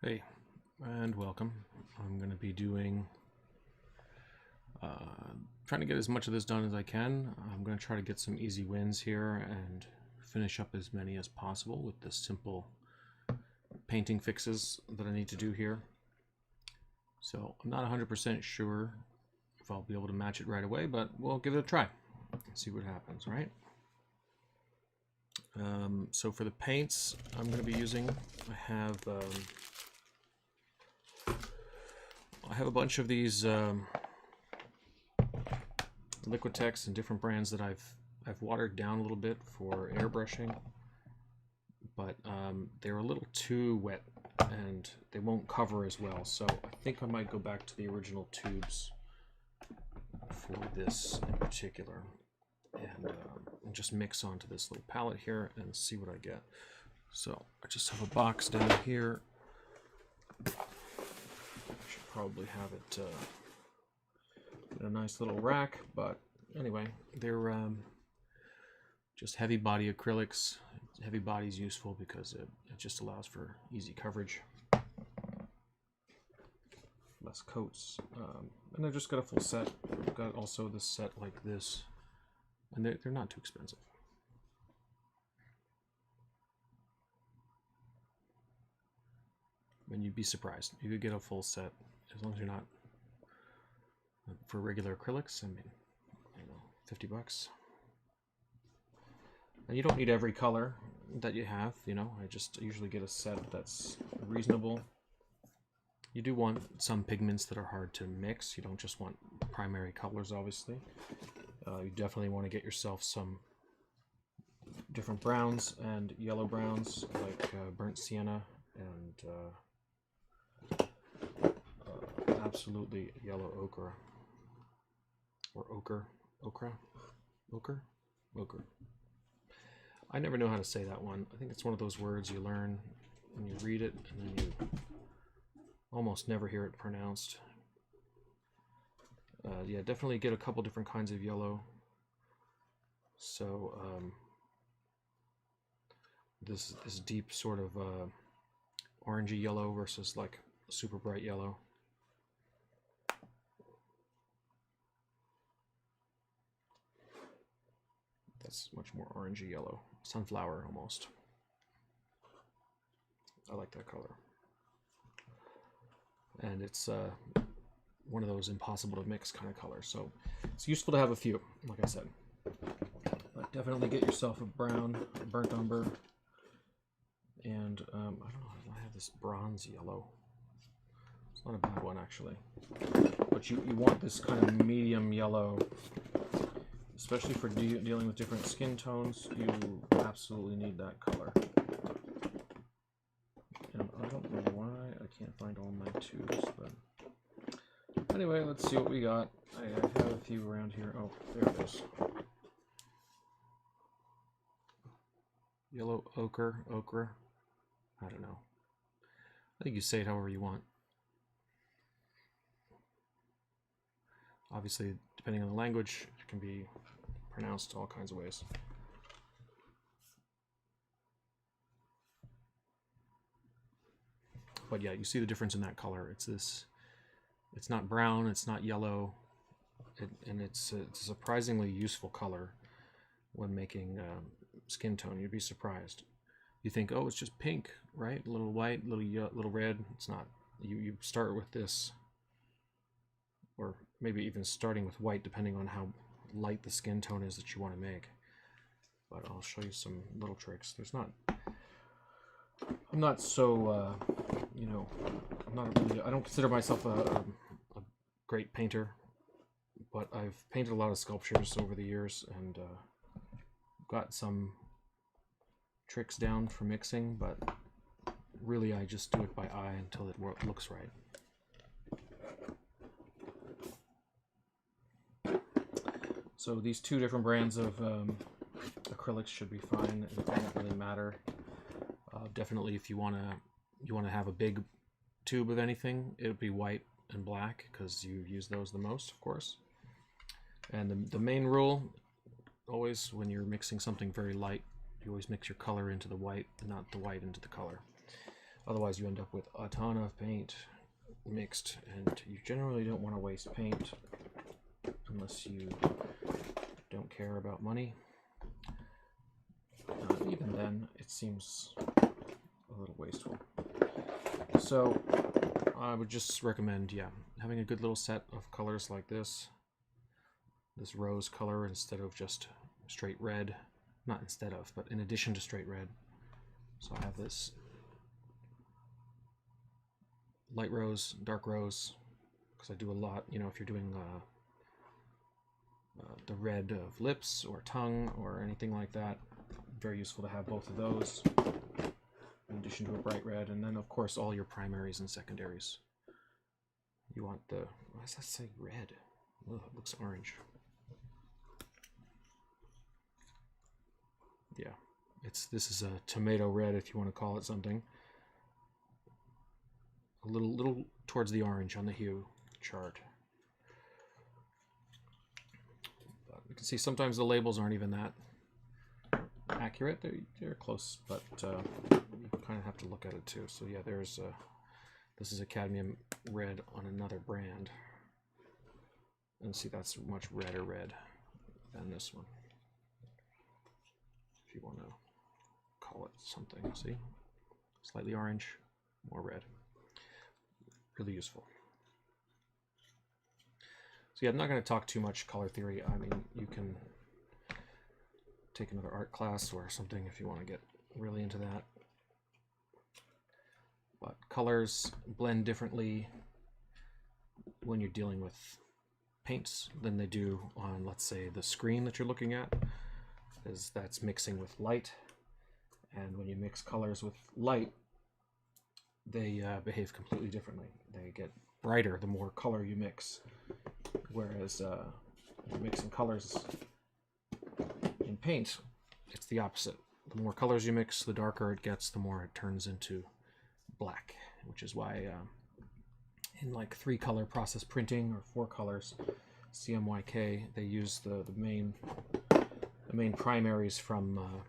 Hey, and welcome. I'm going to be doing, trying to get as much of this done as I can. I'm going to try to get some easy wins here and finish up as many as possible with the simple painting fixes that I need to do here. So I'm not 100% sure if I'll be able to match it right away, but we'll give it a try and see what happens, right? So for the paints I'm going to be using, I have a bunch of these Liquitex and different brands that I've watered down a little bit for airbrushing, but they're a little too wet and they won't cover as well. So I think I might go back to the original tubes for this in particular, and just mix onto this little palette here and see what I get. So I just have a box down here. Should probably have it in a nice little rack, but anyway, they're just heavy body acrylics. Heavy body is useful because it just allows for easy coverage, less coats, and I've just got a full set. I've got also this set like this, and they're not too expensive. And you'd be surprised. You could get a full set as long as you're not, for regular acrylics, I mean, I don't know, 50 bucks. And you don't need every color that you have, you know. I just usually get a set that's reasonable. You do want some pigments that are hard to mix. You don't just want primary colors, obviously. You definitely want to get yourself some different browns and yellow browns, like burnt sienna and absolutely yellow ochre, or ochre. I never know how to say that one. I think it's one of those words you learn when you read it and then you almost never hear it pronounced. Yeah, definitely get a couple different kinds of yellow. So this deep sort of orangey yellow versus like super bright yellow. That's much more orangey yellow, sunflower almost. I like that color, and it's one of those impossible to mix kind of colors, so it's useful to have a few, like I said. But definitely get yourself a brown, burnt umber, and I don't know, I have this bronze yellow. It's not a bad one actually, but you want this kind of medium yellow, especially for dealing with different skin tones. You absolutely need that color. And I don't know why I can't find all my tubes, but anyway, let's see what we got. I have a few around here. Oh, there it is. Yellow ochre. I don't know. I think you say it however you want. Obviously, depending on the language, it can be pronounced all kinds of ways. But yeah, you see the difference in that color. It's not brown, it's not yellow, and it's a surprisingly useful color when making skin tone. You'd be surprised. You think, oh, it's just pink, right? A little white, little red. It's not. You start with this, or maybe even starting with white, depending on how light the skin tone is that you want to make. But I'll show you some little tricks. I'm not so, you know, I don't consider myself a great painter, but I've painted a lot of sculptures over the years and got some tricks down for mixing, but really I just do it by eye until it looks right. So these two different brands of acrylics should be fine. It doesn't really matter. Definitely, if you want to have a big tube of anything, it would be white and black because you use those the most, of course. And the main rule, always when you're mixing something very light, you always mix your color into the white, not the white into the color. Otherwise you end up with a ton of paint mixed, and you generally don't want to waste paint unless you don't care about money. Even then, it seems a little wasteful. So I would just recommend, yeah, having a good little set of colors like this rose color instead of just straight red. Not instead of, but in addition to straight red. So I have this light rose, dark rose, because I do a lot, you know, if you're doing the red of lips or tongue or anything like that, very useful to have both of those in addition to a bright red. And then of course all your primaries and secondaries. You want the, why does that say red? Ugh, it looks orange. Yeah, this is a tomato red, if you want to call it something. A little towards the orange on the hue chart. But you can see sometimes the labels aren't even that accurate. They're close, but you kind of have to look at it too. So yeah, there's this is a cadmium red on another brand, and see that's much redder red than this one. If you want to call it something, see, slightly orange, more red. Really useful. So yeah, I'm not going to talk too much color theory. I mean, you can take another art class or something if you want to get really into that. But colors blend differently when you're dealing with paints than they do on, let's say, the screen that you're looking at, because that's mixing with light. And when you mix colors with light, they behave completely differently. They get brighter the more color you mix, whereas if you're mixing colors in paint, it's the opposite. The more colors you mix, the darker it gets, the more it turns into black, which is why in like 3-color process printing or 4 colors, CMYK, they use the main primaries from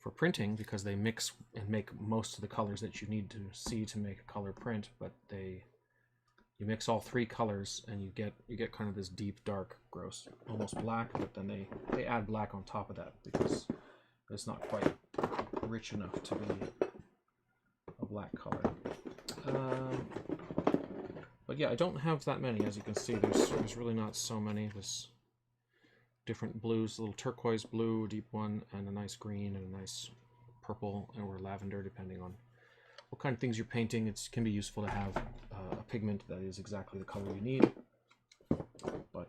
for printing, because they mix and make most of the colors that you need to see to make a color print. But you mix all 3 colors and you get kind of this deep, dark, gross, almost black. But then they add black on top of that because it's not quite rich enough to be a black color. But yeah, I don't have that many, as you can see. There's really not so many. There's different blues, a little turquoise blue, a deep one, and a nice green, and a nice purple or lavender, depending on what kind of things you're painting. It can be useful to have a pigment that is exactly the color you need, but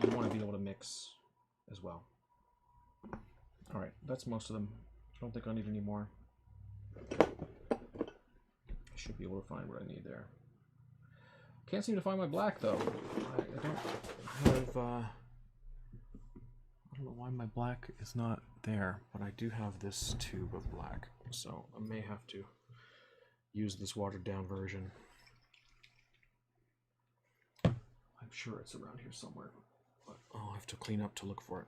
you want to be able to mix as well. All right, that's most of them. I don't think I need any more. I should be able to find what I need there. Can't seem to find my black though. I don't have. I don't know why my black is not there, but I do have this tube of black, so I may have to use this watered down version. I'm sure it's around here somewhere, but I'll have to clean up to look for it.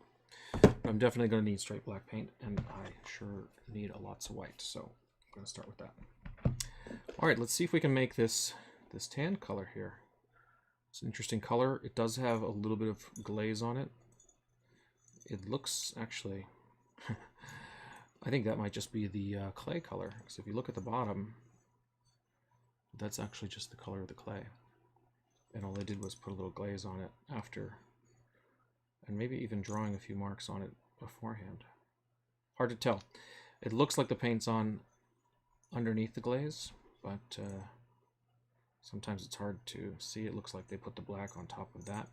But I'm definitely going to need straight black paint, and I sure need a lots of white, so I'm going to start with that. All right, let's see if we can make this tan color here. It's an interesting color. It does have a little bit of glaze on it. It looks actually, I think that might just be the clay color, because if you look at the bottom, that's actually just the color of the clay. And all I did was put a little glaze on it after, and maybe even drawing a few marks on it beforehand. Hard to tell. It looks like the paint's on underneath the glaze, but sometimes it's hard to see. It looks like they put the black on top of that,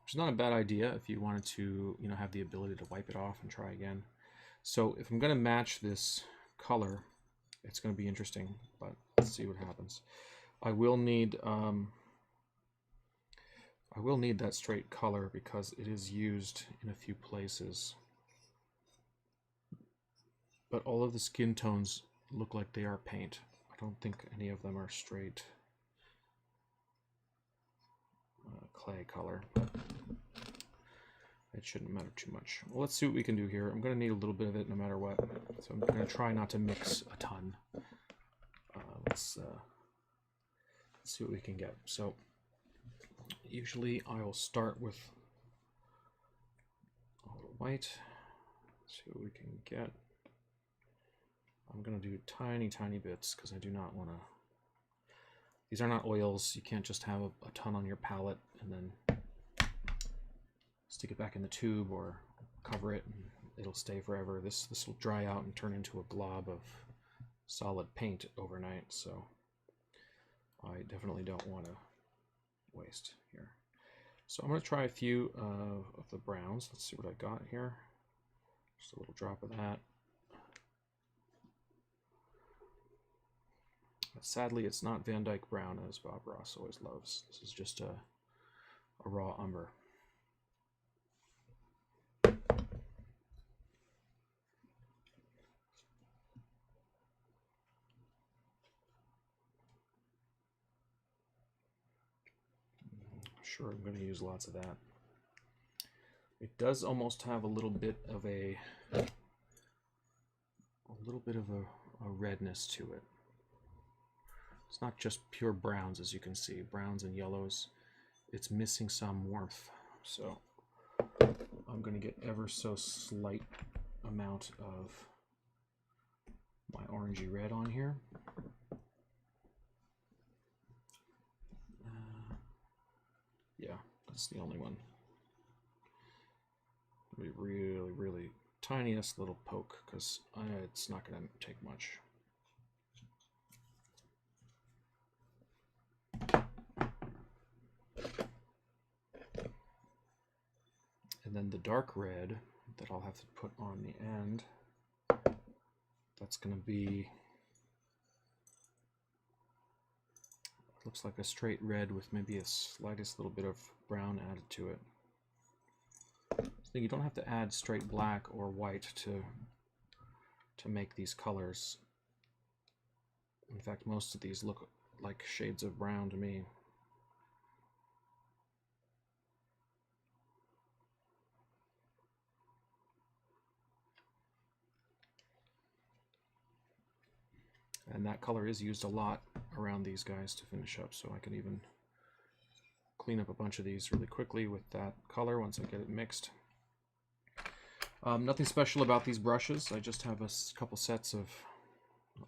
which is not a bad idea if you wanted to, you know, have the ability to wipe it off and try again. So if I'm going to match this color, it's going to be interesting, but let's see what happens. I will need that straight color because it is used in a few places. But all of the skin tones look like they are paint. I don't think any of them are straight clay color, but it shouldn't matter too much. Well, let's see what we can do here. I'm going to need a little bit of it no matter what, so I'm going to try not to mix a ton. let's see what we can get. So usually I will start with a little white, see what we can get. I'm going to do tiny bits because I do not want to, these are not oils. You can't just have a ton on your palette and then stick it back in the tube or cover it and it'll stay forever. This will dry out and turn into a glob of solid paint overnight, so I definitely don't want to waste here. So I'm going to try a few of the browns. Let's see what I got here. Just a little drop of that. Sadly, it's not Van Dyke Brown, as Bob Ross always loves. This is just a raw umber. Sure, I'm going to use lots of that. It does almost have a little bit of a redness to it. It's not just pure browns, as you can see, browns and yellows. It's missing some warmth. So I'm going to get ever so slight amount of my orangey red on here. Yeah, that's the only one. Really tiniest little poke, because it's not going to take much. And then the dark red that I'll have to put on the end, that's going to be, looks like a straight red with maybe a slightest little bit of brown added to it. So you don't have to add straight black or white to make these colors. In fact, most of these look like shades of brown to me. And that color is used a lot around these guys to finish up, so I can even clean up a bunch of these really quickly with that color once I get it mixed. Nothing special about these brushes. I just have a couple sets of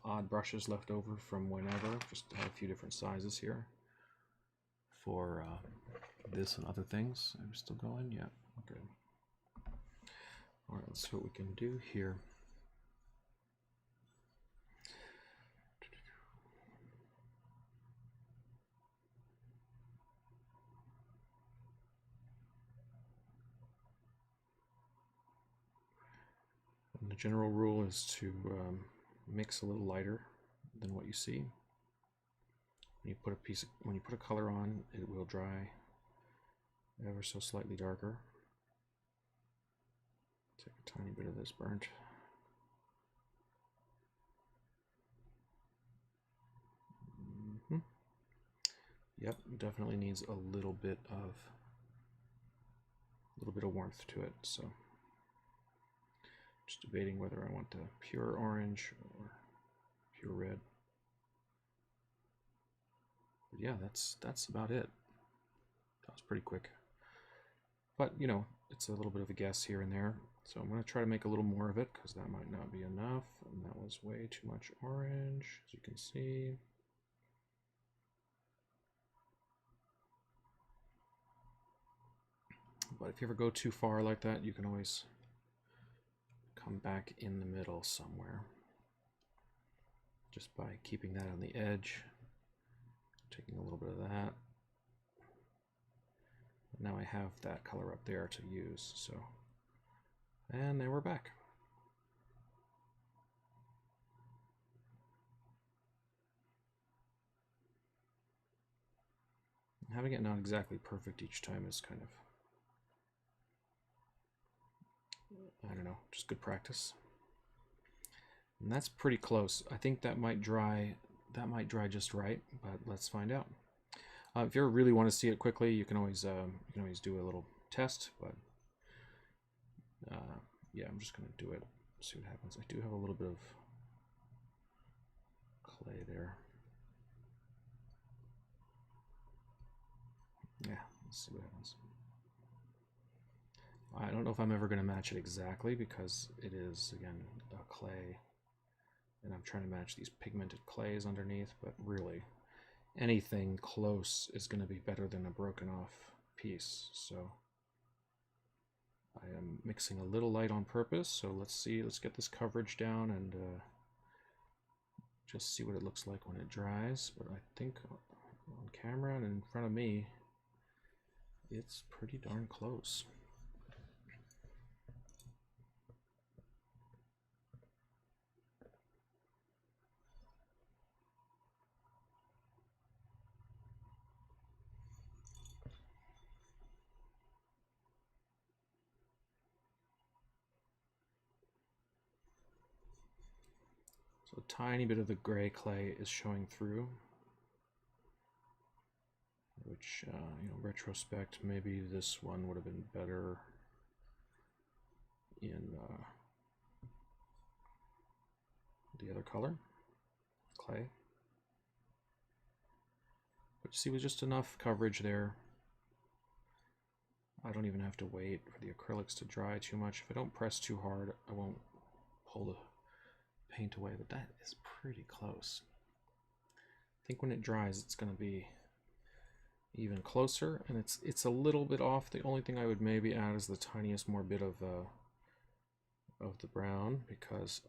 odd brushes left over from whenever. Just have a few different sizes here for this and other things. I'm still going? Yeah, good. All right, let's see what we can do here. And the general rule is to mix a little lighter than what you see. When you put a color on, it will dry ever so slightly darker. Take a tiny bit of this burnt. Yep, definitely needs a little bit of warmth to it. So just debating whether I want the pure orange or pure red. But yeah, that's about it. That was pretty quick. But you know, it's a little bit of a guess here and there. So I'm going to try to make a little more of it because that might not be enough. And that was way too much orange, as you can see. But if you ever go too far like that, you can always come back in the middle somewhere. Just by keeping that on the edge, taking a little bit of that. Now I have that color up there to use, so. And then we're back. Having it not exactly perfect each time is kind of, I don't know, just good practice. And that's pretty close. I think that might dry just right, but let's find out. If you really want to see it quickly, you can always do a little test, but yeah, I'm just going to do it, see what happens. I do have a little bit of clay there. Yeah, let's see what happens. I don't know if I'm ever going to match it exactly because it is, again, a clay, and I'm trying to match these pigmented clays underneath, but really anything close is going to be better than a broken off piece. So I am mixing a little light on purpose, so let's get this coverage down and just see what it looks like when it dries. But I think on camera and in front of me, it's pretty darn close. So a tiny bit of the gray clay is showing through, which, you know, retrospect, maybe this one would have been better in the other color, clay. But you see, with just enough coverage there, I don't even have to wait for the acrylics to dry too much. If I don't press too hard, I won't pull the paint away, but that is pretty close. I think when it dries, it's going to be even closer, and it's a little bit off. The only thing I would maybe add is the tiniest more bit of the brown, because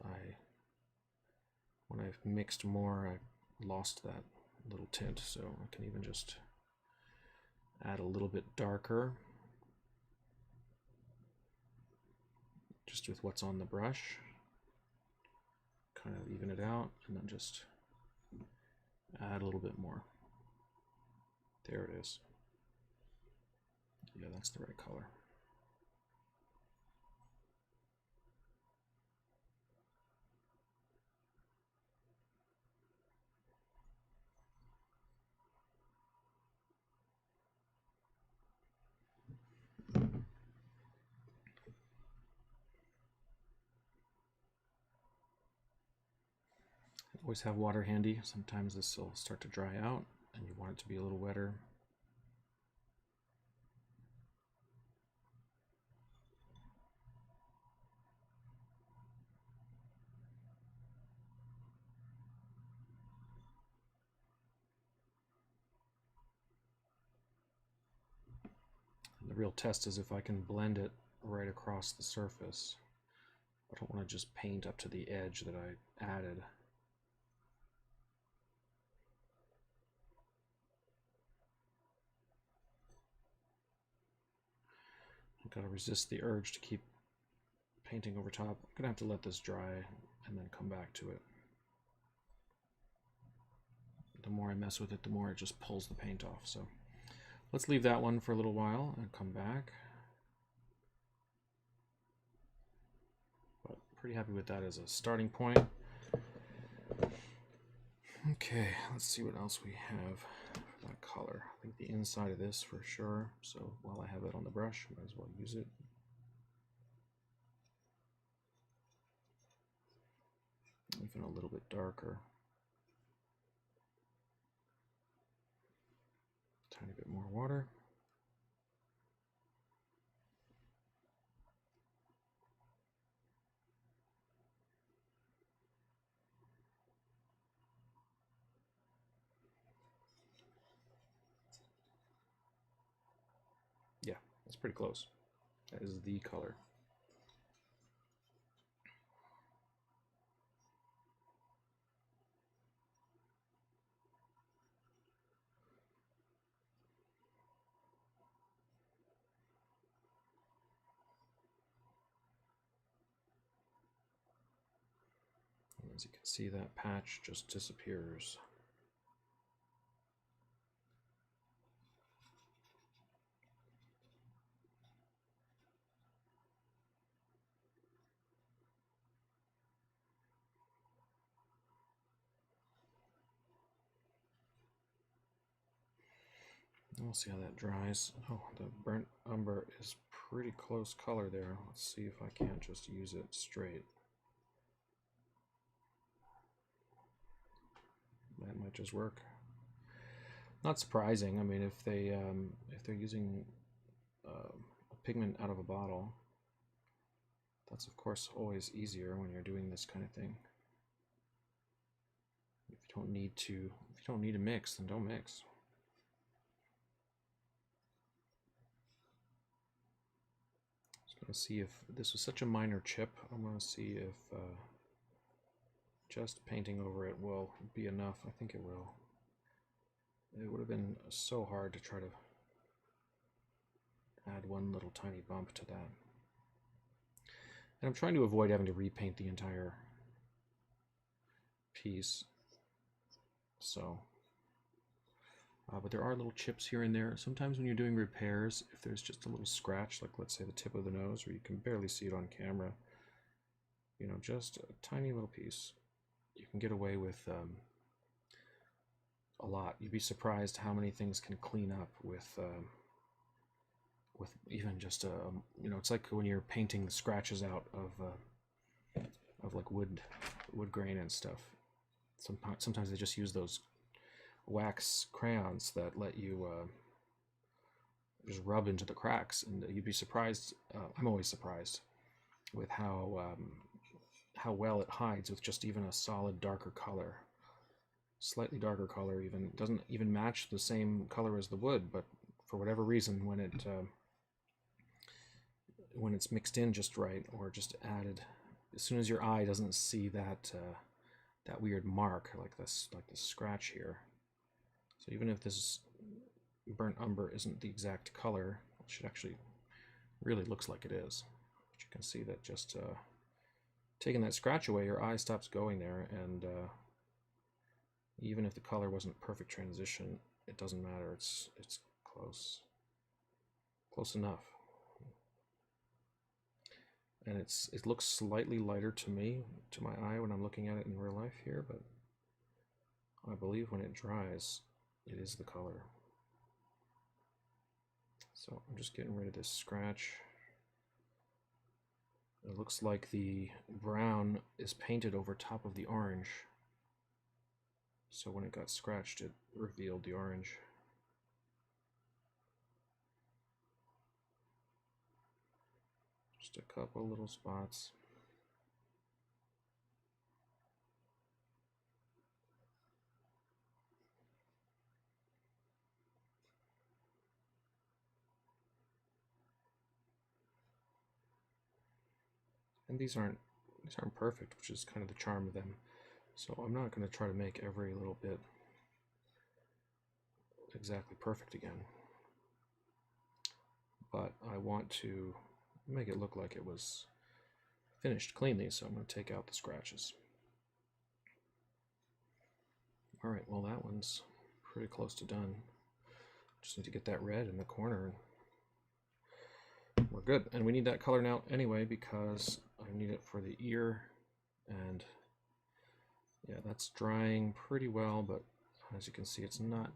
when I've mixed more, I lost that little tint, so I can even just add a little bit darker just with what's on the brush, kind of even it out, and then just add a little bit more. There it is. Yeah, that's the right color. Always have water handy. Sometimes this will start to dry out and you want it to be a little wetter. And the real test is if I can blend it right across the surface. I don't want to just paint up to the edge that I added. I've got to resist the urge to keep painting over top. I'm gonna have to let this dry and then come back to it. The more I mess with it, the more it just pulls the paint off. So let's leave that one for a little while and come back. But pretty happy with that as a starting point. Okay, let's see what else we have for that color. I think the inside of this for sure. So while I have it on the brush, might as well use it. Even a little bit darker. Tiny bit more water. Yeah, that's pretty close. That is the color. And as you can see, that patch just disappears. We'll see how that dries. Oh, the burnt umber is pretty close color there. Let's see if I can't just use it straight. That might just work. Not surprising. I mean, if they're using a pigment out of a bottle, that's of course always easier when you're doing this kind of thing. If you don't need to mix, then don't mix. Just gonna see if this was such a minor chip. I'm gonna see if just painting over it will be enough. I think it will. It would have been so hard to try to add one little tiny bump to that. And I'm trying to avoid having to repaint the entire piece. So, but there are little chips here and there. Sometimes when you're doing repairs, if there's just a little scratch, like let's say the tip of the nose, where you can barely see it on camera, you know, just a tiny little piece, you can get away with a lot. You'd be surprised how many things can clean up with even just a, you know, it's like when you're painting the scratches out of like wood grain and stuff. Sometimes they just use those wax crayons that let you just rub into the cracks, and you'd be surprised. I'm always surprised with how well it hides with just even a solid darker color. Slightly darker color even doesn't even match the same color as the wood, but for whatever reason, when it's mixed in just right or just added, as soon as your eye doesn't see that that weird mark like this scratch here. So even if this burnt umber isn't the exact color, it should actually really looks like it is. But you can see that just taking that scratch away, your eye stops going there, and even if the color wasn't perfect transition, it doesn't matter. It's close enough. And it looks slightly lighter to me, to my eye, when I'm looking at it in real life here, but I believe when it dries, it is the color. So I'm just getting rid of this scratch. It looks like the brown is painted over top of the orange. So when it got scratched, it revealed the orange. Just a couple little spots. And these aren't perfect, which is kind of the charm of them. So I'm not going to try to make every little bit exactly perfect again. But I want to make it look like it was finished cleanly, so I'm going to take out the scratches. Alright, well that one's pretty close to done. Just need to get that red in the corner. We're good. And we need that color now anyway because I need it for the ear. And yeah, that's drying pretty well, but as you can see, it's not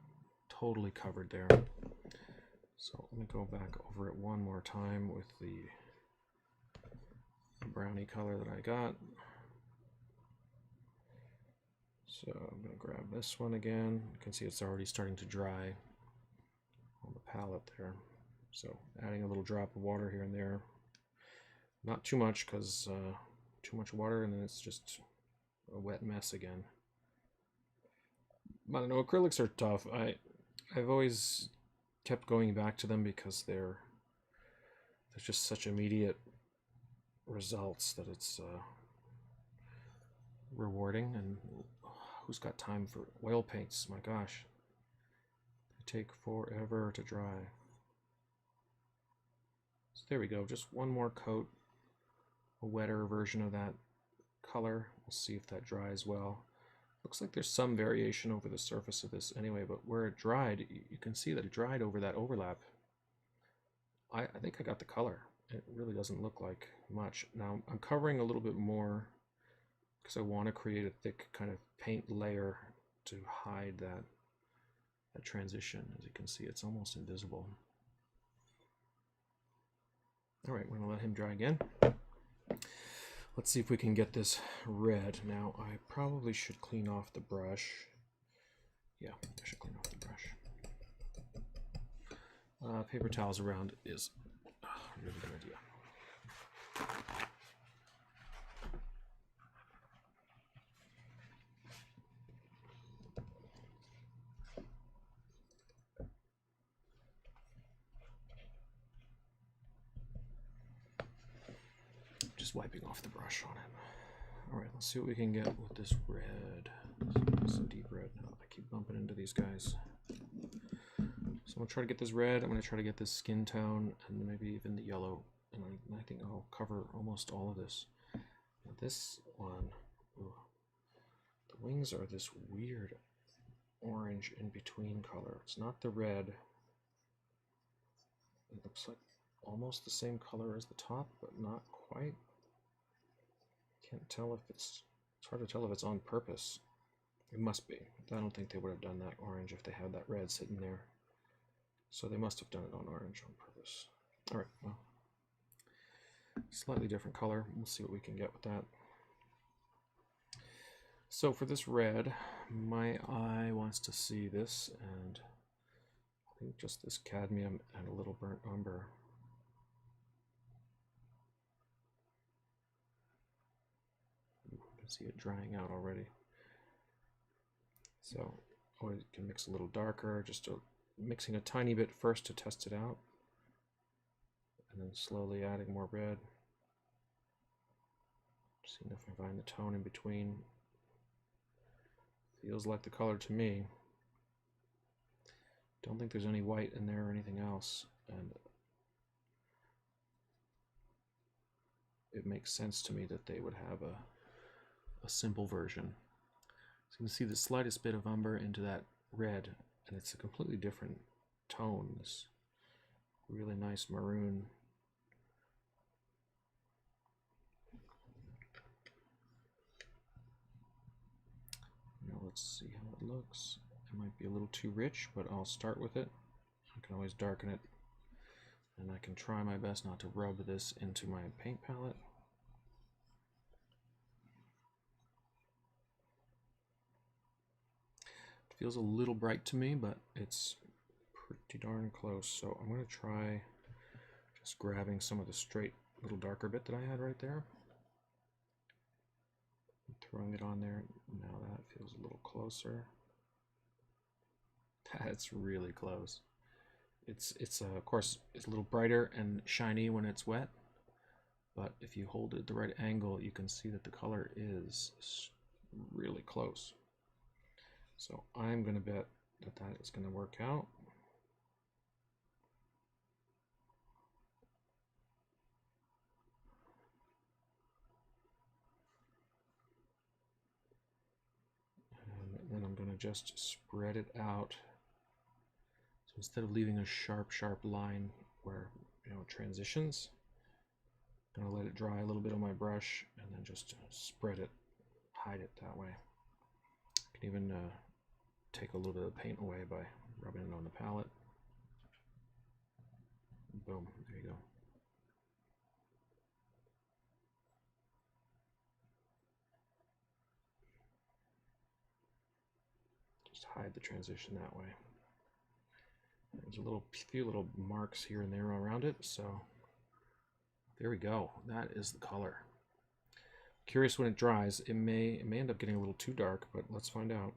totally covered there. So let me go back over it one more time with the brownie color that I got. So I'm going to grab this one again. You can see it's already starting to dry on the palette there. So adding a little drop of water here and there. Not too much, because too much water and then it's just a wet mess again. I don't know, acrylics are tough. I've always kept going back to them because there's just such immediate results that it's rewarding. And who's got time for oil paints? My gosh, they take forever to dry. So there we go, just one more coat, a wetter version of that color. We'll see if that dries well. Looks like there's some variation over the surface of this anyway, but where it dried, you can see that it dried over that overlap. I think I got the color. It really doesn't look like much. Now I'm covering a little bit more because I want to create a thick kind of paint layer to hide that transition. As you can see, it's almost invisible. All right, we're going to let him dry again. Let's see if we can get this red. Now, I probably should clean off the brush. Yeah, I should clean off the brush. Paper towels around is a really good idea. Just wiping off the brush on it. Alright, let's see what we can get with this red. Some deep red now. I keep bumping into these guys. So I'm going to try to get this red, I'm going to try to get this skin tone, and maybe even the yellow. And I think I'll cover almost all of this. Now this one, ooh, the wings are this weird orange in between color. It's not the red. It looks like almost the same color as the top, but not quite. Can't tell if it's hard to tell if it's on purpose. It must be. I don't think they would have done that orange if they had that red sitting there. So they must have done it on orange on purpose. Alright, well, slightly different color. We'll see what we can get with that. So for this red, my eye wants to see this, and I think just this cadmium and a little burnt umber. You can see it drying out already. So I can mix a little darker, just mixing a tiny bit first to test it out, and then slowly adding more red. Seeing if I find the tone in between. Feels like the color to me. Don't think there's any white in there or anything else, and it makes sense to me that they would have a simple version. So you can see the slightest bit of umber into that red, and it's a completely different tone, this really nice maroon. Now let's see how it looks. It might be a little too rich, but I'll start with it. I can always darken it, and I can try my best not to rub this into my paint palette. It feels a little bright to me, but it's pretty darn close. So I'm going to try just grabbing some of the straight little darker bit that I had right there, and throwing it on there. Now that feels a little closer. That's really close. It's of course it's a little brighter and shiny when it's wet, but if you hold it at the right angle, you can see that the color is really close. So I'm going to bet that that is going to work out. And then I'm going to just spread it out. So instead of leaving a sharp line where it transitions, I'm going to let it dry a little bit on my brush and then just spread it, hide it that way. I can even take a little bit of paint away by rubbing it on the palette. Boom, there you go. Just hide the transition that way. There's a few little marks here and there around it, so there we go. That is the color. Curious when it dries. It may end up getting a little too dark, but let's find out.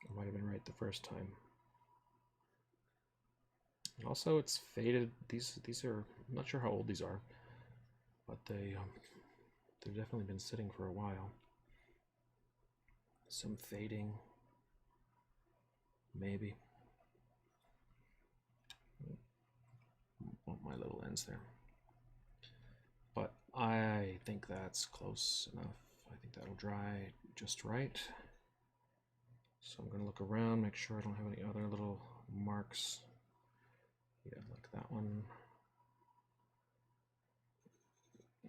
I might have been right the first time. Also, it's faded. These are, I'm not sure how old these are, but they've definitely been sitting for a while. Some fading, maybe. Bump my little ends there. But I think that's close enough. I think that'll dry just right. So I'm going to look around, make sure I don't have any other little marks. Yeah, like that one.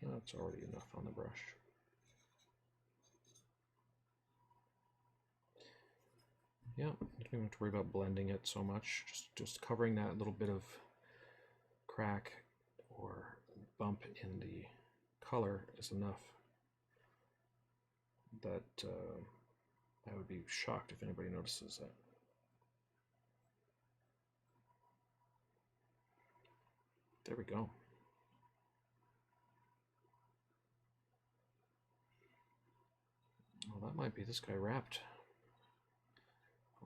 That's already enough on the brush. Yeah, you don't even have to worry about blending it so much. Just covering that little bit of crack or bump in the color is enough that I would be shocked if anybody notices that. There we go. Well, that might be this guy wrapped.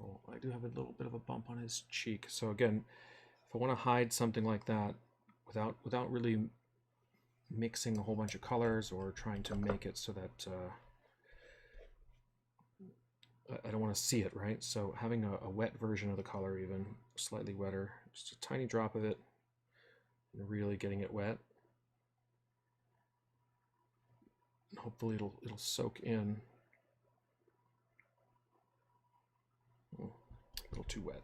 Oh, I do have a little bit of a bump on his cheek. So again, if I want to hide something like that without really mixing a whole bunch of colors or trying to make it so that I don't want to see it, right? So having a wet version of the color, even slightly wetter, just a tiny drop of it, and really getting it wet. And hopefully it'll soak in. A little too wet.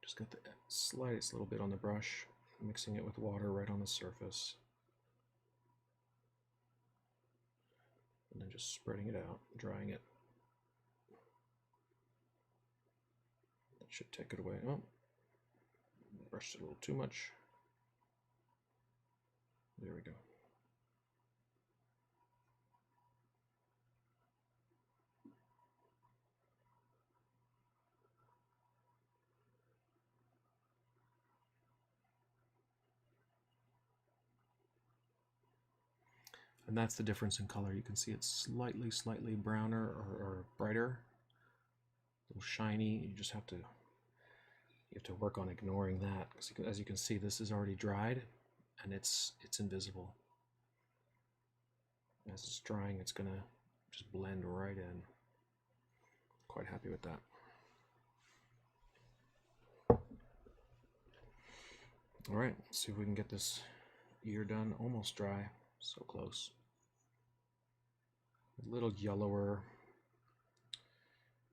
Just got the slightest little bit on the brush, mixing it with water right on the surface. And then just spreading it out, drying it. That should take it away. Oh, brushed it a little too much. There we go. And that's the difference in color. You can see it's slightly browner or brighter, a little shiny. You just have to work on ignoring that, because as you can see, this is already dried and it's invisible. As it's drying, it's gonna just blend right in. Quite happy with that. All right, let's see if we can get this ear done. Almost dry, so close. A little yellower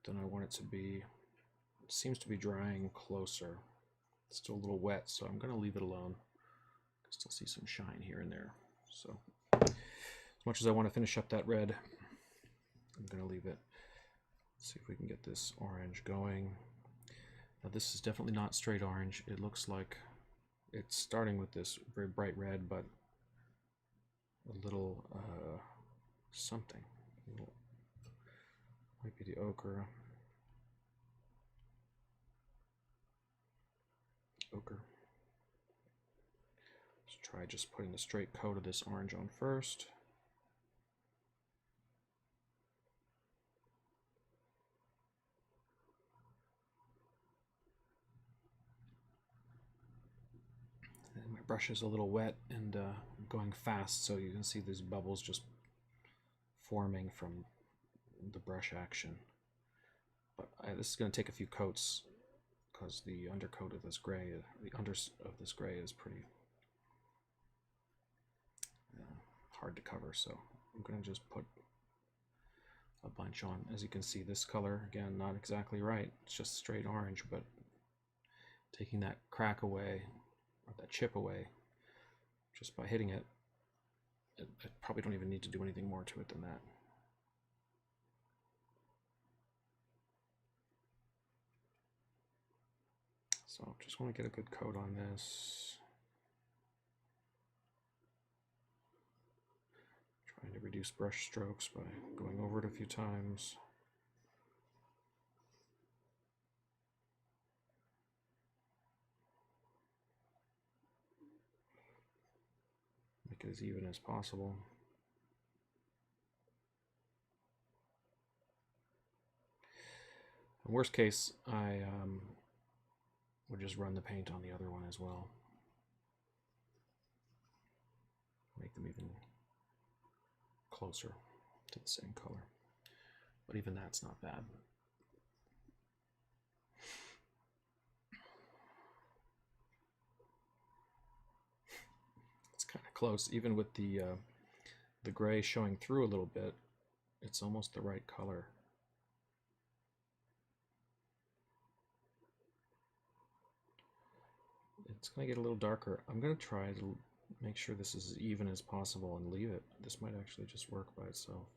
than I want it to be. It seems to be drying closer. It's still a little wet, so I'm going to leave it alone. I can still see some shine here and there. So as much as I want to finish up that red, I'm going to leave it. Let's see if we can get this orange going. Now this is definitely not straight orange. It looks like it's starting with this very bright red, but a little something. Might be the ochre. Let's try just putting the straight coat of this orange on first. And my brush is a little wet and going fast, so you can see these bubbles just forming from the brush action. But this is going to take a few coats, because the undercoat of this gray, is pretty hard to cover. So I'm going to just put a bunch on. As you can see, this color, again, not exactly right. It's just straight orange, but taking that crack away, or that chip away, just by hitting it, I probably don't even need to do anything more to it than that. So just want to get a good coat on this. Trying to reduce brush strokes by going over it a few times. Make it as even as possible. In worst case, I would just run the paint on the other one as well. Make them even closer to the same color. But even that's not bad. It's kind of close. Even with the gray showing through a little bit, it's almost the right color. It's going to get a little darker. I'm going to try to make sure this is as even as possible and leave it. This might actually just work by itself.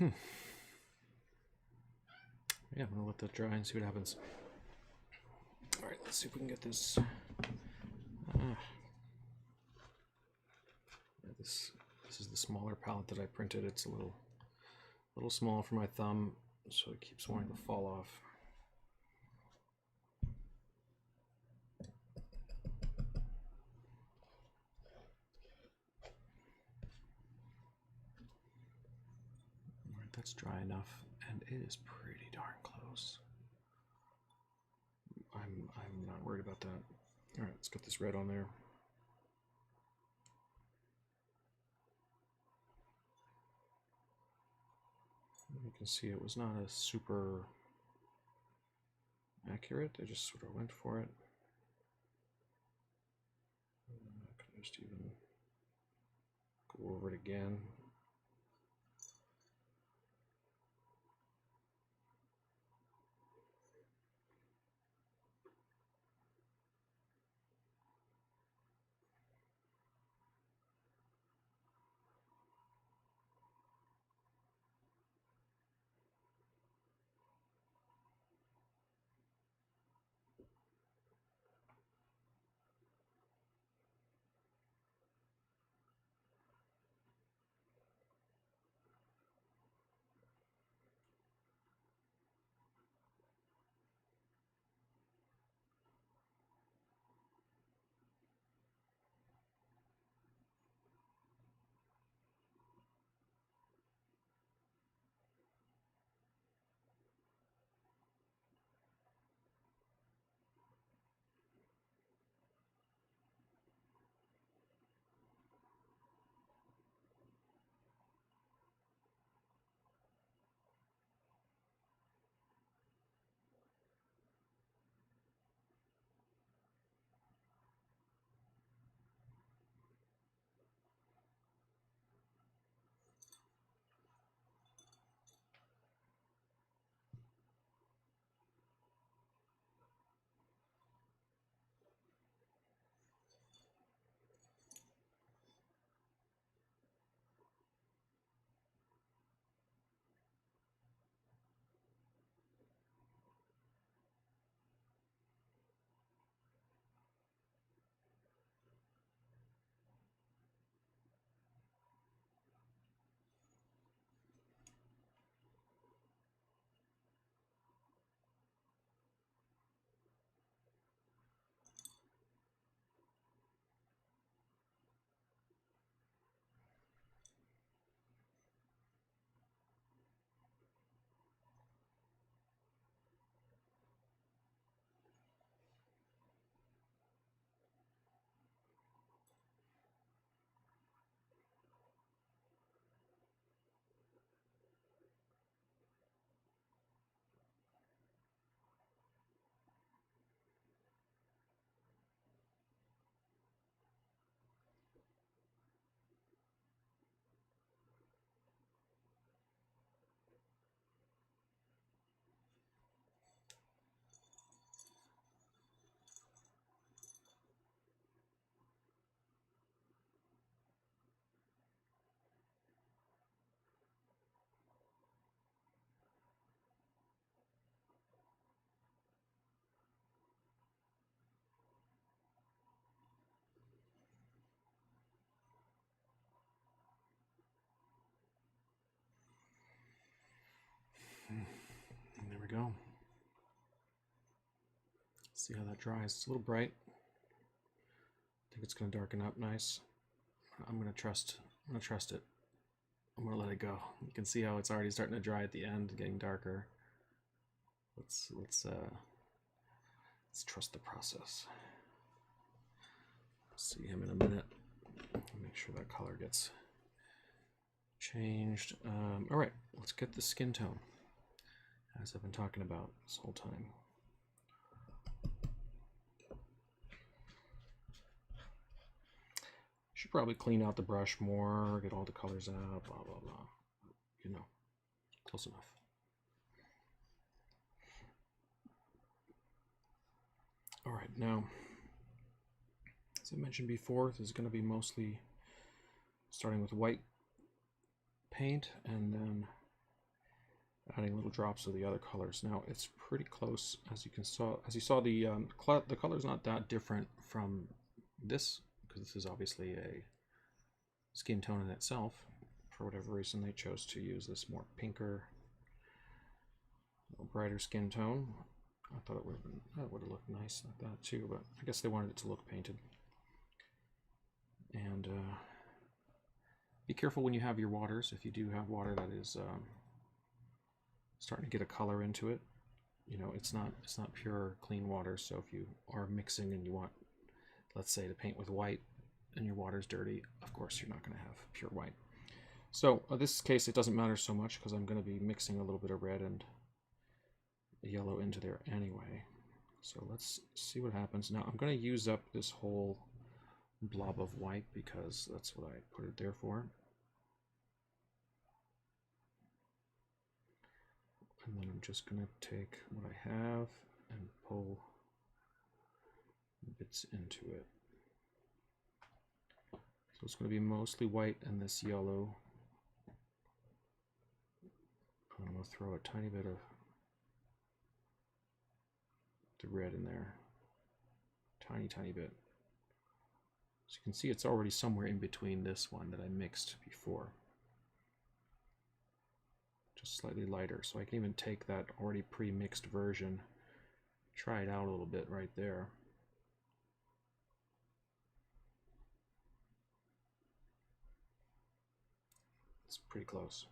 Yeah, I'm gonna let that dry and see what happens. All right, let's see if we can get this. Yeah, this is the smaller palette that I printed. It's a little small for my thumb, so it keeps wanting to fall off. All right, that's dry enough, and it is pretty darn close. I'm not worried about that. All right, let's get this red on there. You can see it was not a super accurate. I just sort of went for it. I could just even go over it again. And there we go. See how that dries. It's a little bright. I think it's going to darken up nice. I'm going to trust it. I'm going to let it go. You can see how it's already starting to dry at the end, getting darker. Let's trust the process. See him in a minute. Make sure that color gets changed. All right, let's get the skin tone, as I've been talking about this whole time. Should probably clean out the brush more, get all the colors out, blah, blah, blah. You know, close enough. All right, now, as I mentioned before, this is going to be mostly starting with white paint and then adding little drops of the other colors. Now it's pretty close, as you saw. The color's not that different from this, because this is obviously a skin tone in itself. For whatever reason, they chose to use this more pinker, brighter skin tone. I thought it would have looked nice like that too, but I guess they wanted it to look painted. And be careful when you have your waters. If you do have water that is starting to get a color into it, you know, it's not pure clean water. So if you are mixing and you want, let's say, to paint with white and your water's dirty, of course you're not going to have pure white. So in this case it doesn't matter so much because I'm going to be mixing a little bit of red and yellow into there anyway. So let's see what happens. Now I'm going to use up this whole blob of white because that's what I put it there for. And then I'm just going to take what I have and pull bits into it. So it's going to be mostly white and this yellow. I'm going to throw a tiny bit of the red in there. Tiny bit. So you can see it's already somewhere in between this one that I mixed before. Just slightly lighter. So I can even take that already pre-mixed version, try it out a little bit right there. It's pretty close.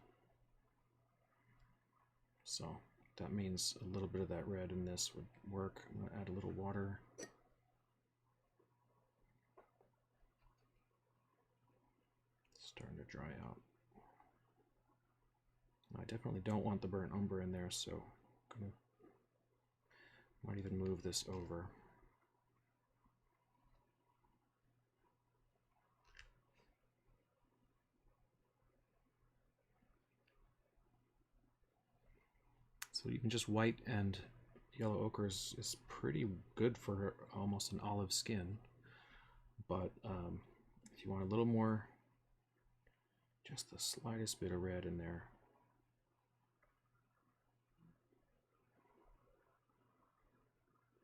So that means a little bit of that red in this would work. I'm going to add a little water. It's starting to dry out. I definitely don't want the burnt umber in there, so I'm might even move this over. So even just white and yellow ochre is pretty good for almost an olive skin. But if you want a little more, just the slightest bit of red in there,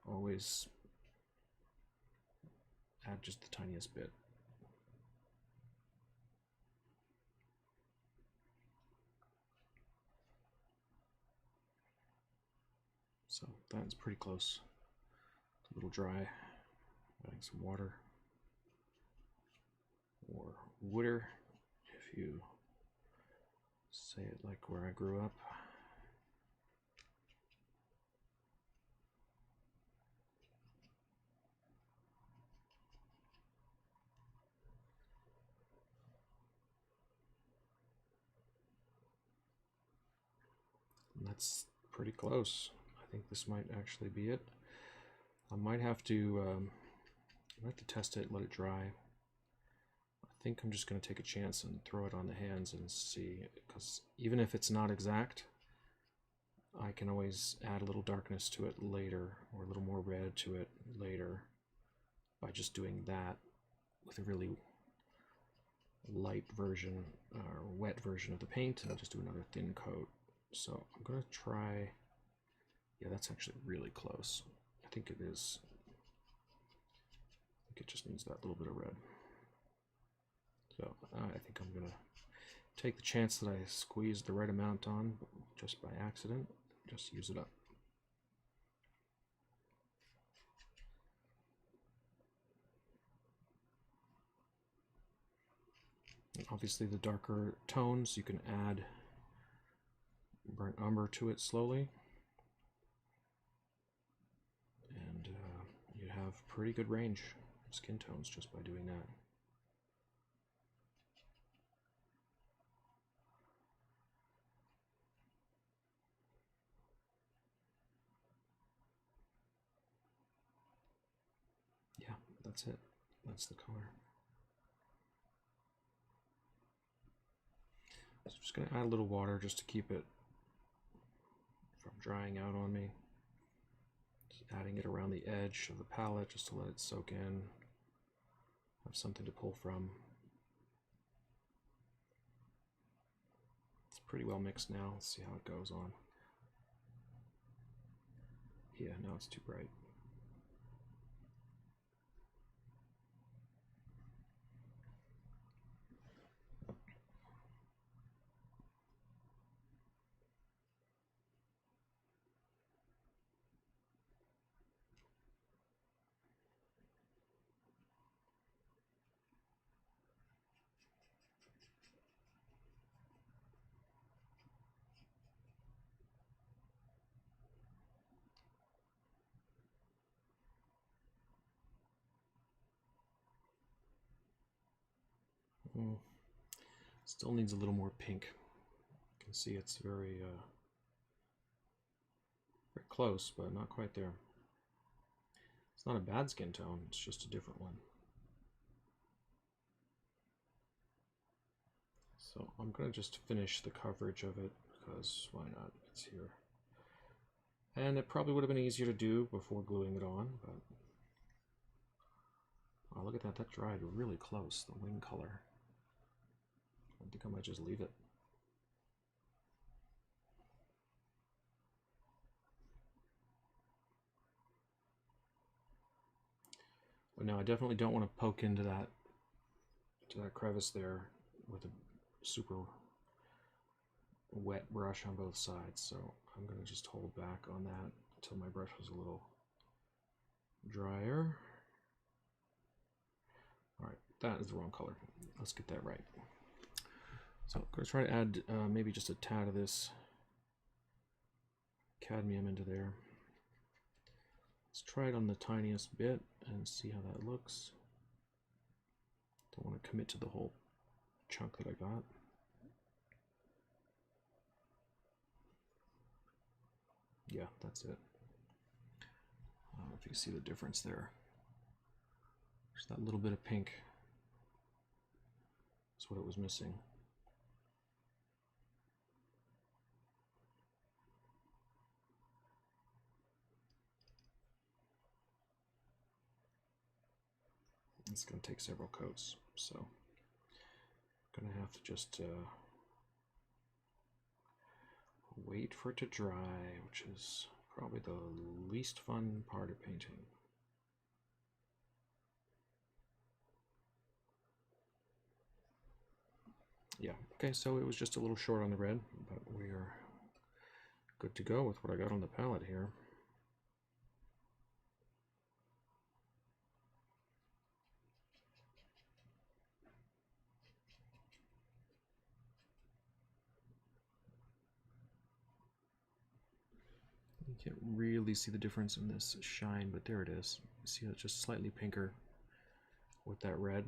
always add just the tiniest bit. So that's pretty close. It's a little dry. Adding some water or water, if you say it like where I grew up. And that's pretty close. I think this might actually be it. I might have to test it, let it dry. I think I'm just going to take a chance and throw it on the hands and see, because even if it's not exact, I can always add a little darkness to it later, or a little more red to it later, by just doing that with a really light version, or wet version of the paint, and just do another thin coat. So I'm going to try, yeah, that's actually really close. I think it is. I think it just needs that little bit of red. So I think I'm going to take the chance that I squeezed the right amount on just by accident. Just use it up. And obviously the darker tones, you can add burnt umber to it slowly. And you have pretty good range of skin tones just by doing that. Yeah, that's it. That's the color. So I'm just going to add a little water just to keep it from drying out on me. Just adding it around the edge of the palette just to let it soak in. Have something to pull from. It's pretty well mixed now. Let's see how it goes on. Yeah, now it's too bright. Still needs a little more pink. You can see it's very close, but not quite there. It's not a bad skin tone, it's just a different one. So I'm going to just finish the coverage of it, because why not? It's here. And it probably would have been easier to do before gluing it on, but oh, look at that, that dried really close, the wing color. I think I might just leave it. But now I definitely don't want to poke into that crevice there with a super wet brush on both sides, so I'm going to just hold back on that until my brush was a little drier. Alright, that is the wrong color. Let's get that right. So I'm going to try to add maybe just a tad of this cadmium into there. Let's try it on the tiniest bit and see how that looks. Don't want to commit to the whole chunk that I got. Yeah, that's it. I don't know if you see the difference there. Just that little bit of pink. That's what it was missing. It's going to take several coats, so I'm going to have to just wait for it to dry, which is probably the least fun part of painting. Yeah, okay, so it was just a little short on the red, but we are good to go with what I got on the palette here. You can't really see the difference in this shine, but there it is. See, it's just slightly pinker with that red.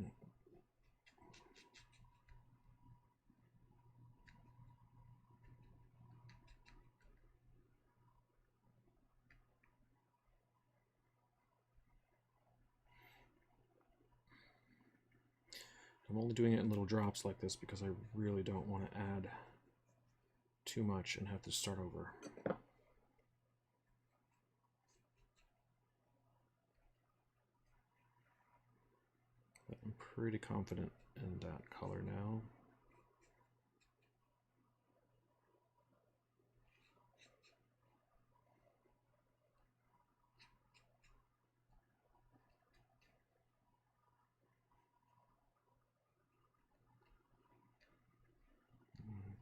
I'm only doing it in little drops like this because I really don't want to add too much and have to start over. But I'm pretty confident in that color now.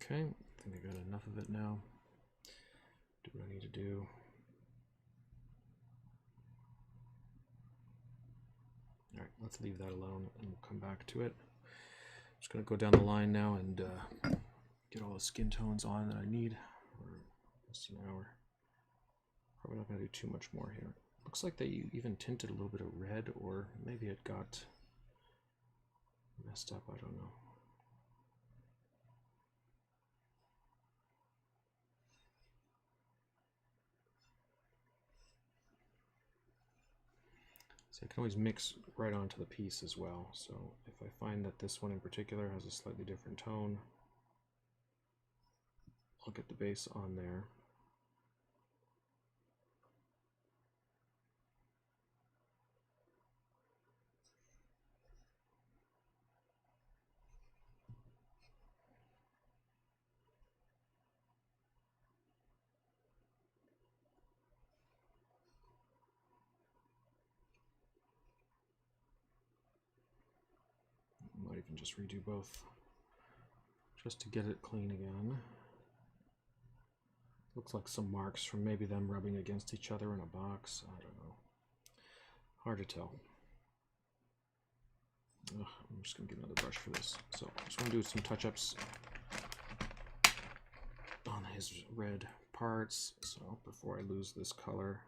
Okay, I think I got enough of it now. Do what I need to do. Alright, let's leave that alone and we'll come back to it. I'm just going to go down the line now and get all the skin tones on that I need for just an hour. Probably not going to do too much more here. Looks like they even tinted a little bit of red, or maybe it got messed up, I don't know. So I can always mix right onto the piece as well. So if I find that this one in particular has a slightly different tone, I'll get the base on there. even just redo both just to get it clean again. Looks like some marks from maybe them rubbing against each other in a box. I don't know. Hard to tell. Ugh, I'm just going to get another brush for this. So I just want to do some touch-ups on his red parts, so before I lose this color.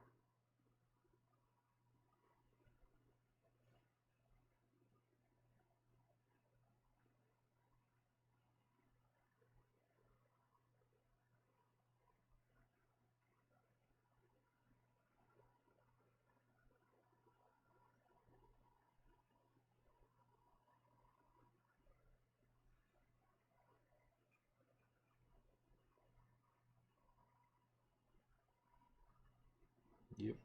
Yep.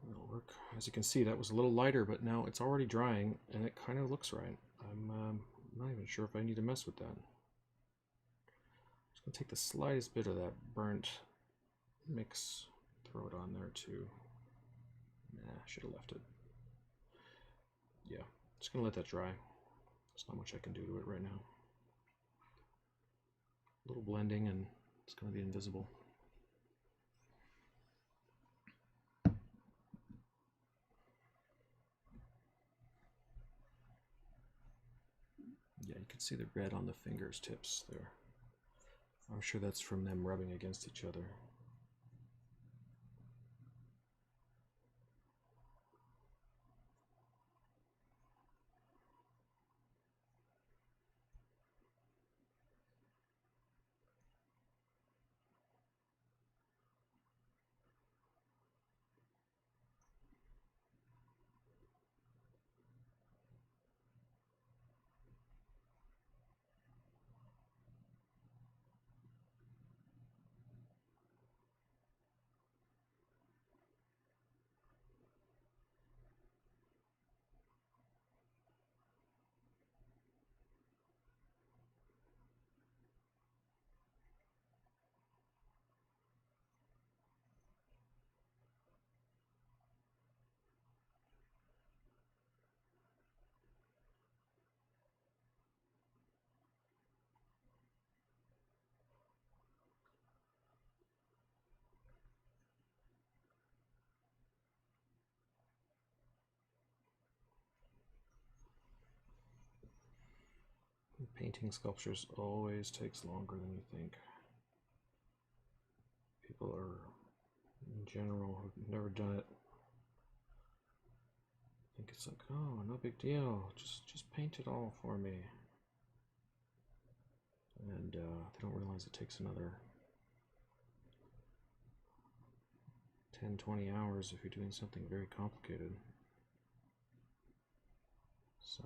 That'll work. As you can see, that was a little lighter, but now it's already drying, and it kind of looks right. I'm not even sure if I need to mess with that. I'm just going to take the slightest bit of that burnt mix, throw it on there too. Nah, should have left it. Yeah, just going to let that dry. There's not much I can do to it right now. A little blending, and it's going to be invisible. Yeah, you can see the red on the fingers tips there. I'm sure that's from them rubbing against each other. Painting sculptures always takes longer than you think. People are, in general, who've never done it, think it's like, oh, no big deal, just paint it all for me. And they don't realize it takes another 10-20 hours if you're doing something very complicated. So,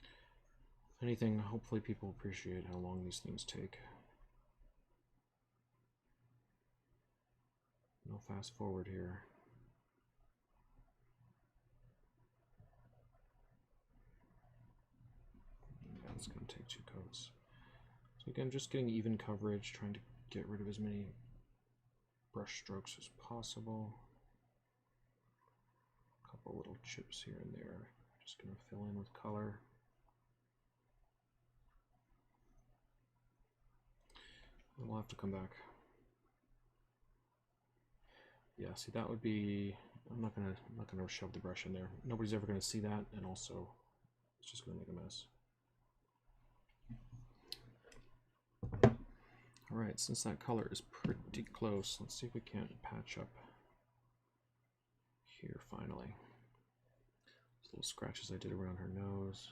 if anything, hopefully people appreciate how long these things take. No fast forward here. Yeah, it's going to take 2 coats. So again, just getting even coverage, trying to get rid of as many brush strokes as possible. A couple little chips here and there. Just going to fill in with color. And we'll have to come back. Yeah, see, that would be, I'm not gonna shove the brush in there. Nobody's ever gonna see that, and also it's just gonna make a mess. All right, since that color is pretty close, let's see if we can't patch up here finally. Those little scratches I did around her nose.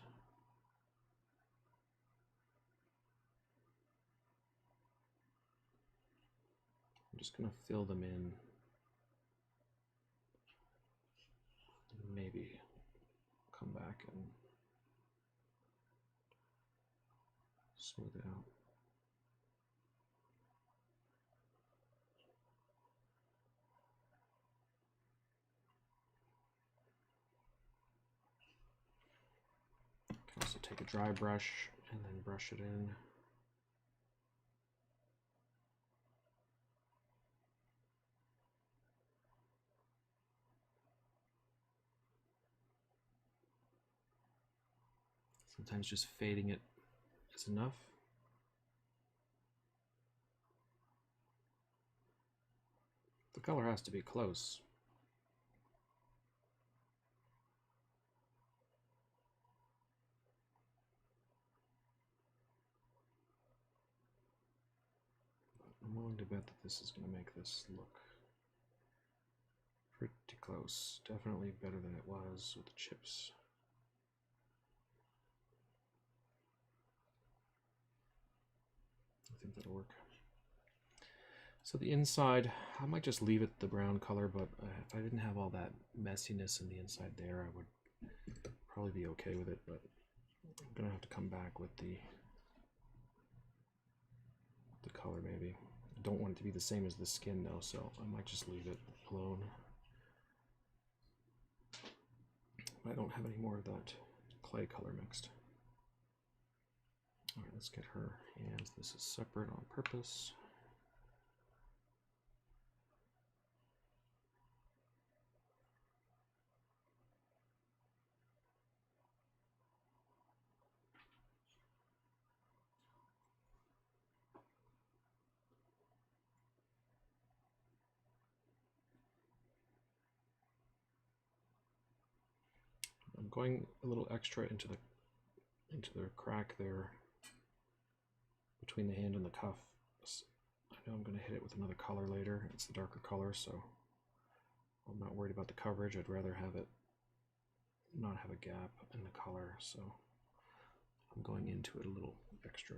I'm just gonna fill them in. Maybe come back and smooth it out. I can also take a dry brush and then brush it in. Sometimes just fading it is enough. The color has to be close. I'm willing to bet that this is going to make this look pretty close. Definitely better than it was with the chips. I think that'll work. So the inside, I might just leave it the brown color, but if I didn't have all that messiness in the inside there, I would probably be okay with it, but I'm gonna have to come back with the color maybe. I don't want it to be the same as the skin though, so I might just leave it alone. I don't have any more of that clay color mixed. All right, let's get her hands. This is separate on purpose. I'm going a little extra into the crack there between the hand and the cuff. I know I'm going to hit it with another color later. It's the darker color, so I'm not worried about the coverage. I'd rather have it not have a gap in the color, so I'm going into it a little extra.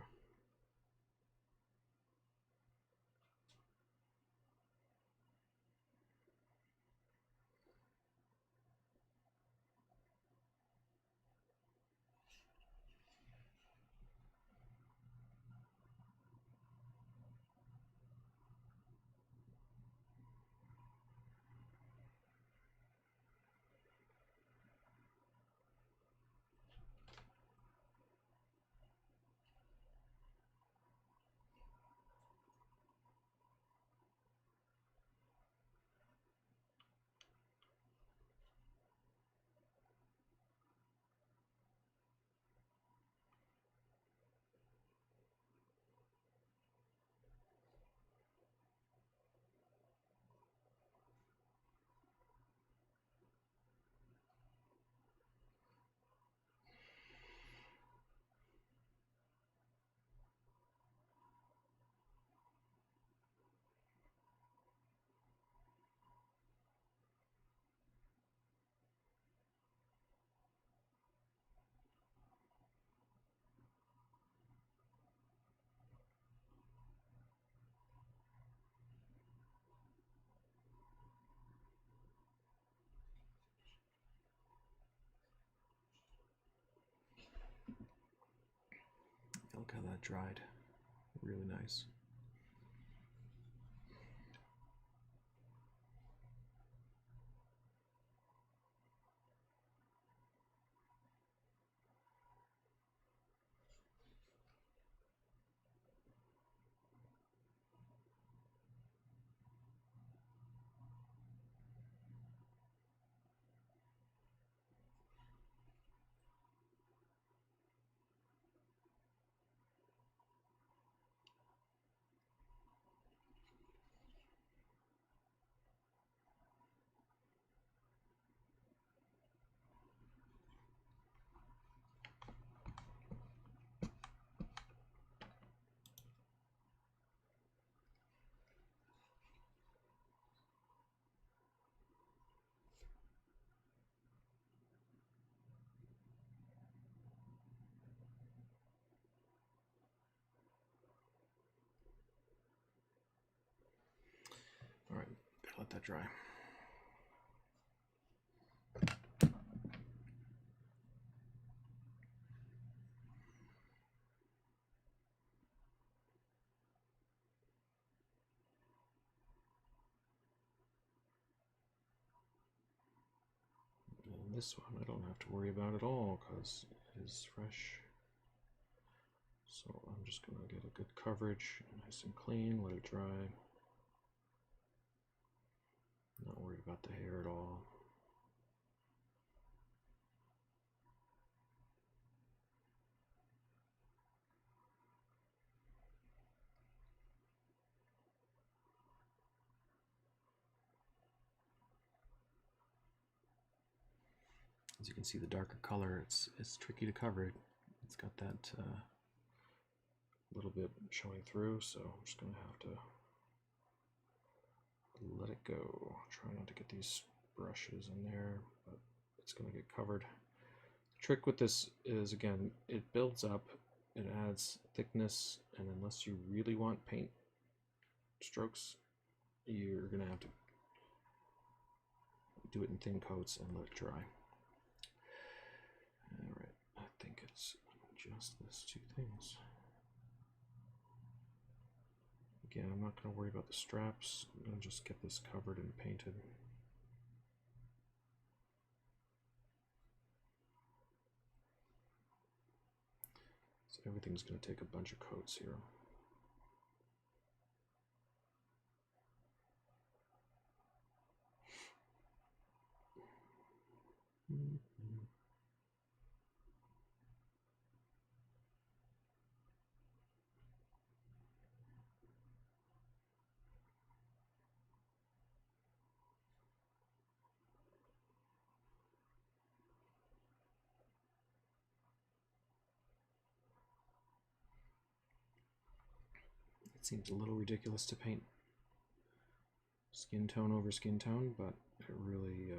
Look how that dried. Really nice. All right, gotta let that dry. And this one I don't have to worry about at all because it is fresh. So I'm just gonna get a good coverage, nice and clean, let it dry. Not worried about the hair at all. As you can see, the darker color, it's tricky to cover it. It's got that little bit showing through, so I'm just going to have to let it go. Try not to get these brushes in there, but it's going to get covered. The trick with this is, again, it builds up, it adds thickness, and unless you really want paint strokes, you're going to have to do it in thin coats and let it dry. Alright, I think it's just these two things. Again, I'm not going to worry about the straps. I'm going to just get this covered and painted. So everything's going to take a bunch of coats here. It seems a little ridiculous to paint skin tone over skin tone, but it really,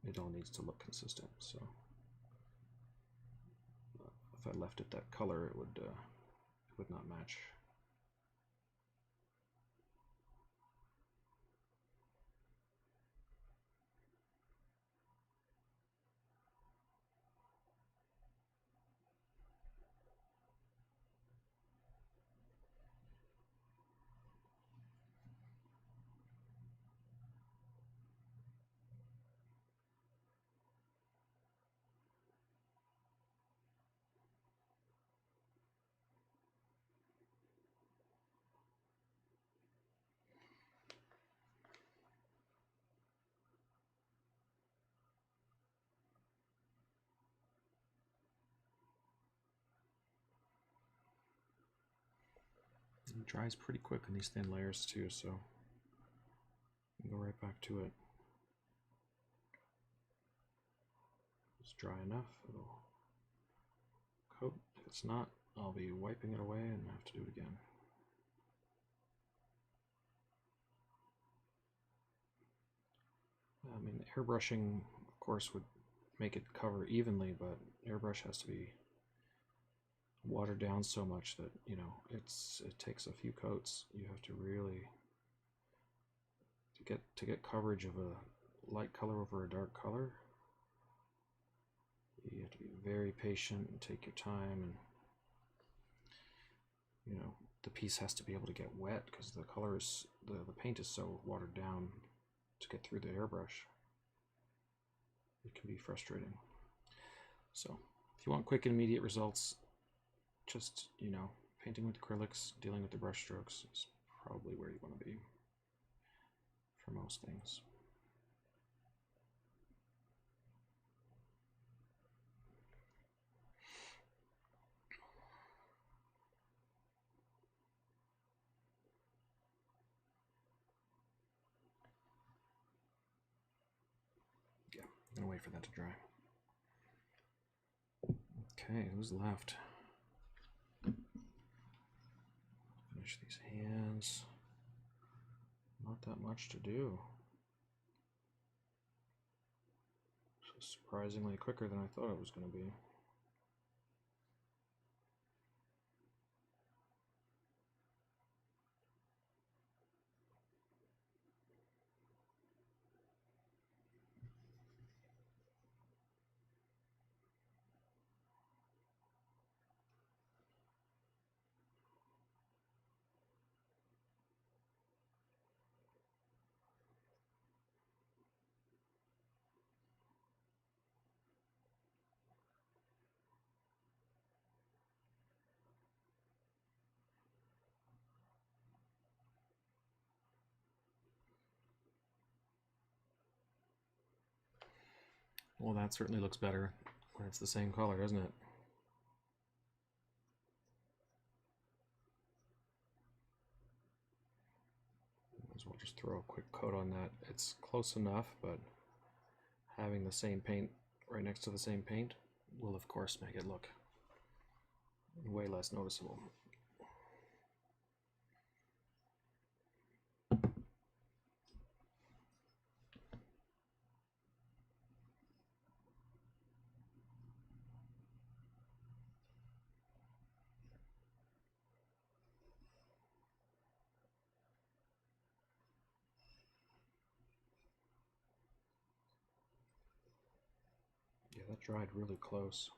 it all needs to look consistent. So if I left it that color, it would not match. It dries pretty quick in these thin layers too, so you can go right back to it. It's dry enough, it'll coat. If it's not, I'll be wiping it away and have to do it again. I mean, airbrushing, of course, would make it cover evenly, but airbrush has to be watered down so much that, you know, it takes a few coats. You have to really, to get coverage of a light color over a dark color, you have to be very patient and take your time, and you know, the piece has to be able to get wet because the color is, the paint is so watered down to get through the airbrush. It can be frustrating. So if you want quick and immediate results, just, you know, painting with acrylics, dealing with the brush strokes is probably where you want to be for most things. Yeah, I'm gonna wait for that to dry. Okay, who's left? Finish these hands. Not that much to do. So surprisingly quicker than I thought it was going to be. Well, that certainly looks better when it's the same color, doesn't it? Might as well just throw a quick coat on that. It's close enough, but having the same paint right next to the same paint will of course make it look way less noticeable. Yeah, that dried really close.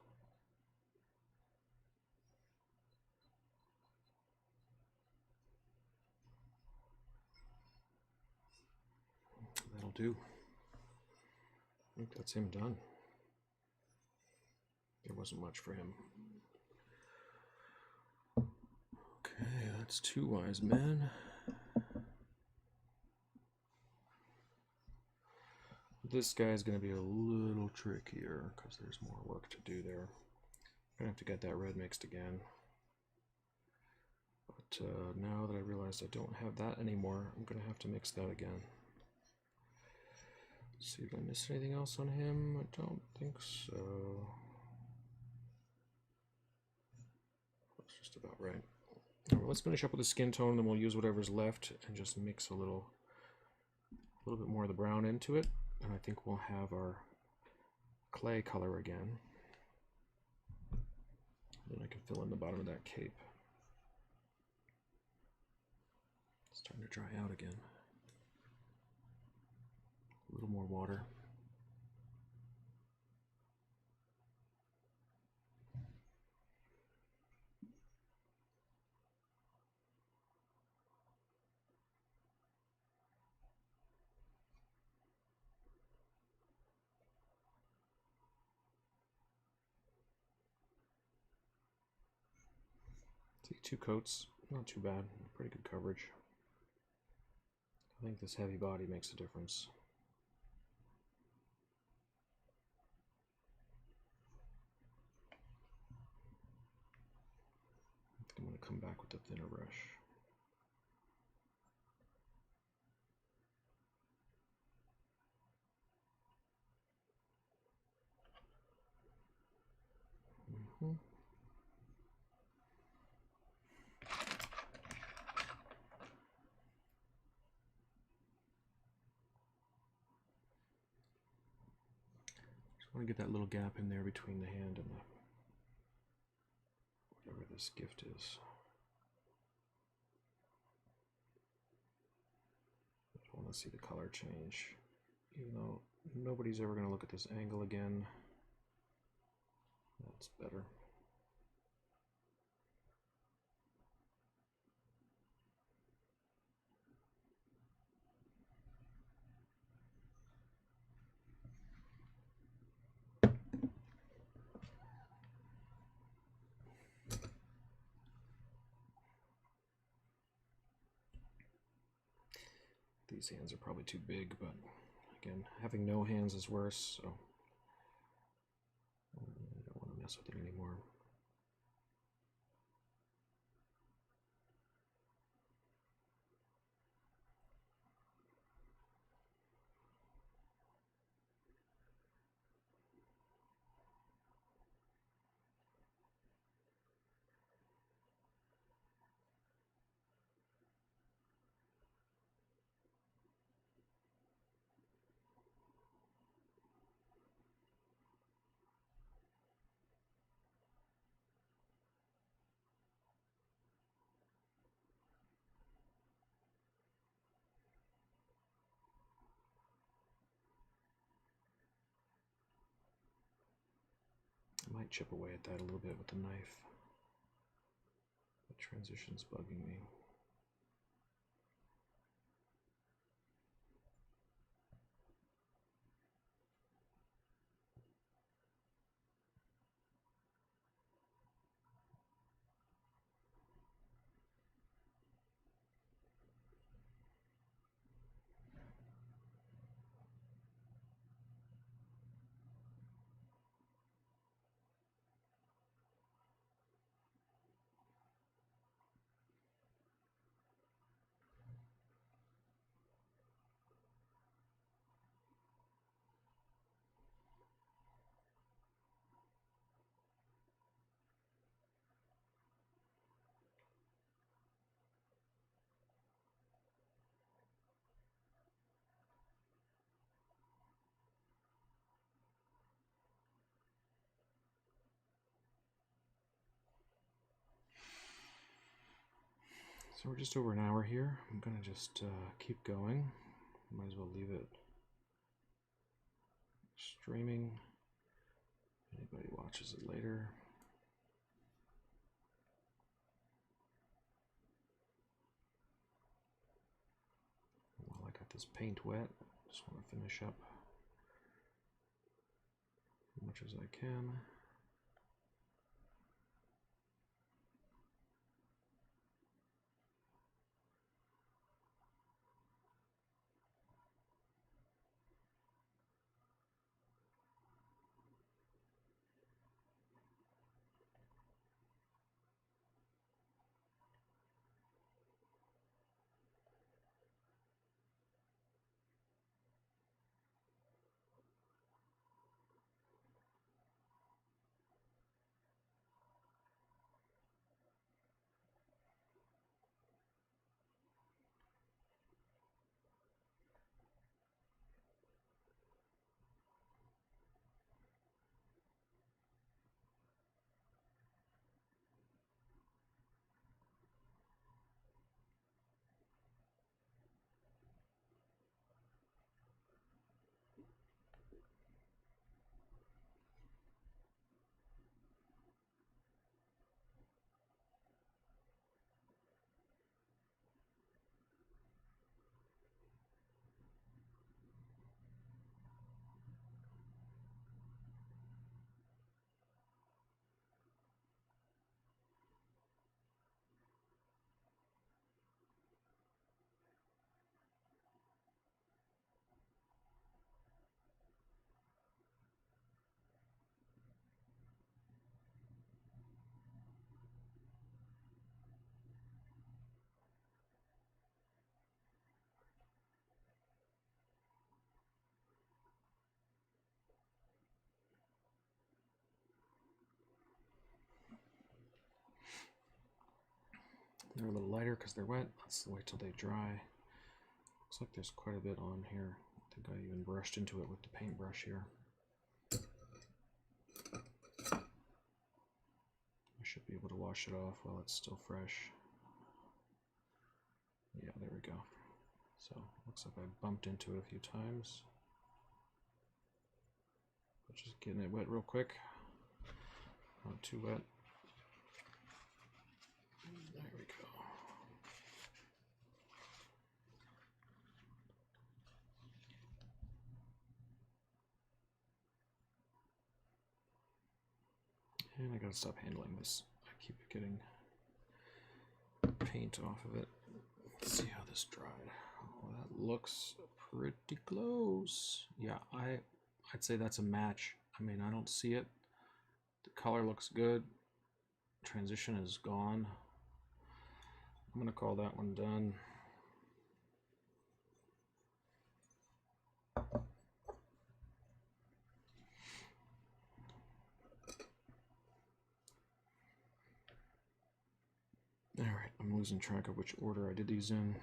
That'll do. I think that's him done. There wasn't much for him. Okay, that's 2 wise men. This guy's going to be a little trickier because there's more work to do there. I'm going to have to get that red mixed again. But now that I realized I don't have that anymore, I'm going to have to mix that again. Let's see if I missed anything else on him. I don't think so. That's just about right. All right, let's finish up with the skin tone, and then we'll use whatever's left and just mix a little bit more of the brown into it. And I think we'll have our clay color again. Then I can fill in the bottom of that cape. It's starting to dry out again. A little more water. See, 2 coats, not too bad, pretty good coverage. I think this heavy body makes a difference. I'm going to come back with the thinner brush. Just want to get that little gap in there between the hand and the whatever this gift is. I don't want to see the color change, even though nobody's ever going to look at this angle again. That's better. These hands are probably too big, but again, having no hands is worse, so I don't want to mess with it anymore. I might chip away at that a little bit with the knife. The transition's bugging me. So we're just over an hour here. I'm gonna just keep going. Might as well leave it streaming. Anybody watches it later. While I got this paint wet, just want to finish up as much as I can. They're a little lighter because they're wet. Let's wait till they dry. Looks like there's quite a bit on here. I think I even brushed into it with the paintbrush here. I should be able to wash it off while it's still fresh. Yeah, there we go. So, looks like I bumped into it a few times. But just getting it wet real quick. Not too wet. There we go. And I gotta stop handling this. I keep getting paint off of it. Let's see how this dried. Oh, that looks pretty close. Yeah, I'd say that's a match. I mean, I don't see it. The color looks good. Transition is gone. I'm gonna call that one done. Alright, I'm losing track of which order I did these in.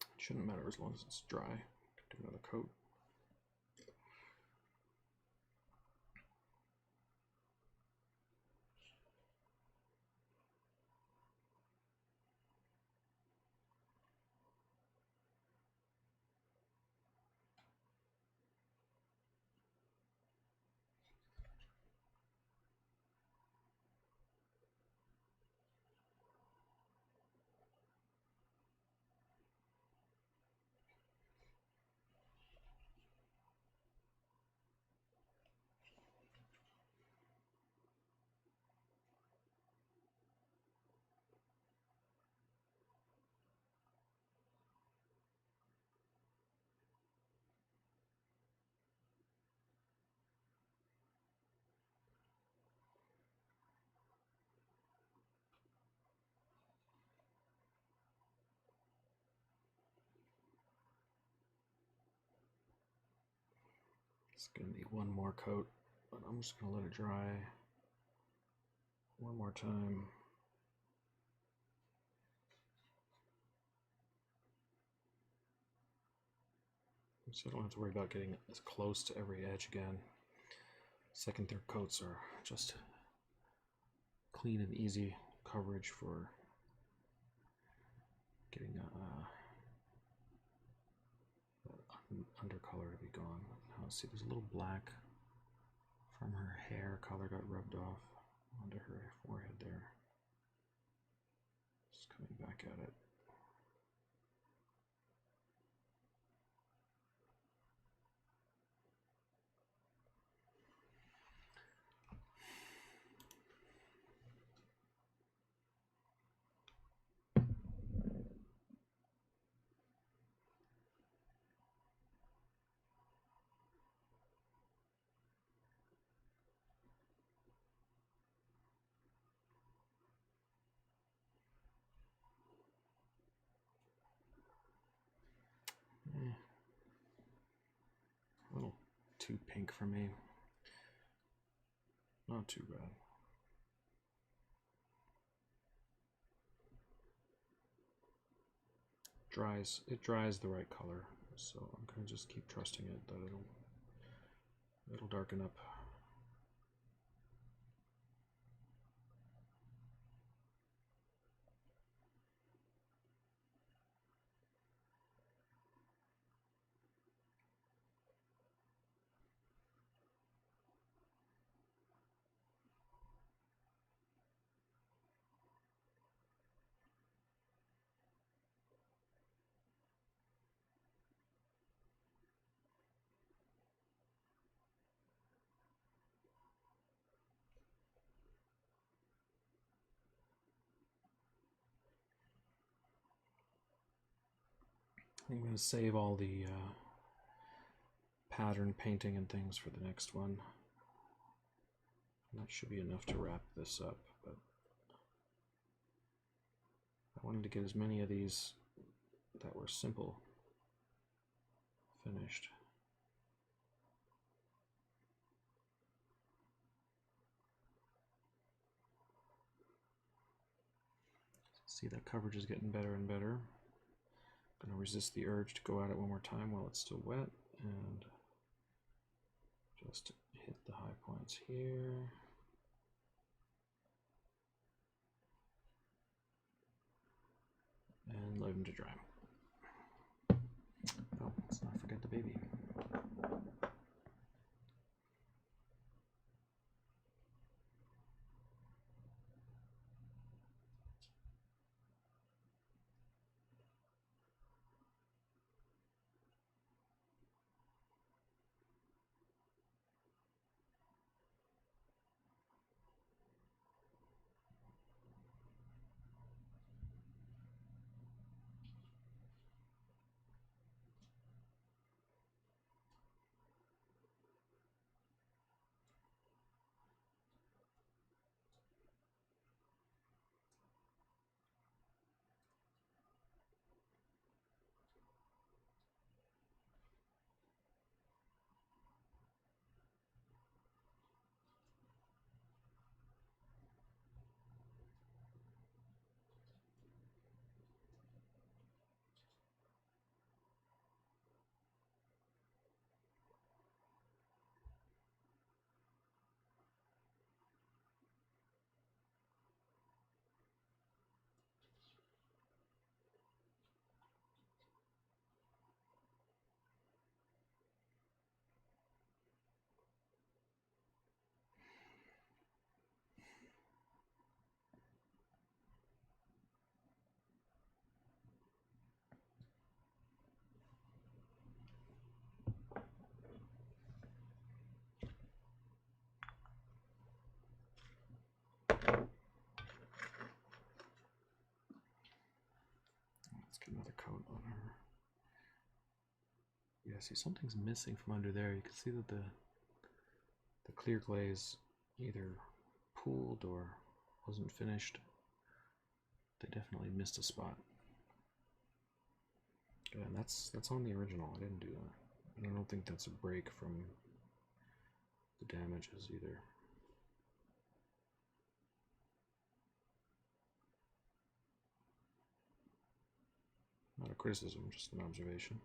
It shouldn't matter as long as it's dry. Do another coat. It's gonna need one more coat, but I'm just gonna let it dry one more time. So I don't have to worry about getting as close to every edge again. Second, third coats are just clean and easy coverage for gone. Now see, there's a little black from her hair color got rubbed off onto her forehead there. Just coming back at it. A little too pink for me. Not too bad. It dries the right color, so I'm gonna just keep trusting it that it'll darken up. I'm going to save all the pattern painting and things for the next one. And that should be enough to wrap this up, but I wanted to get as many of these that were simple finished. See, that coverage is getting better and better. I'm going to resist the urge to go at it one more time while it's still wet and just hit the high points here. And leave them to dry. Oh, let's not forget the baby. Let's get another coat on her. Yeah, see, something's missing from under there. You can see that the clear glaze either pooled or wasn't finished. They definitely missed a spot. And that's on the original. I didn't do that. And I don't think that's a break from the damages either. Not a criticism, just an observation.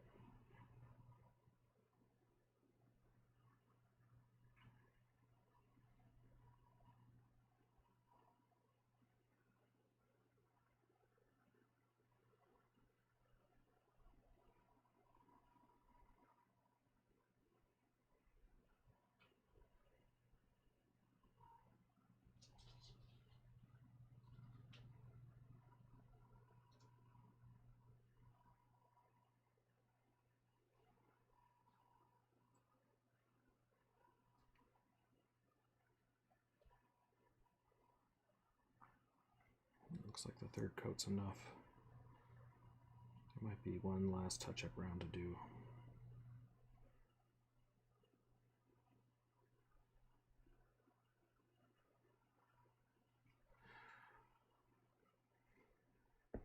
Looks like the third coat's enough. There might be one last touch-up round to do.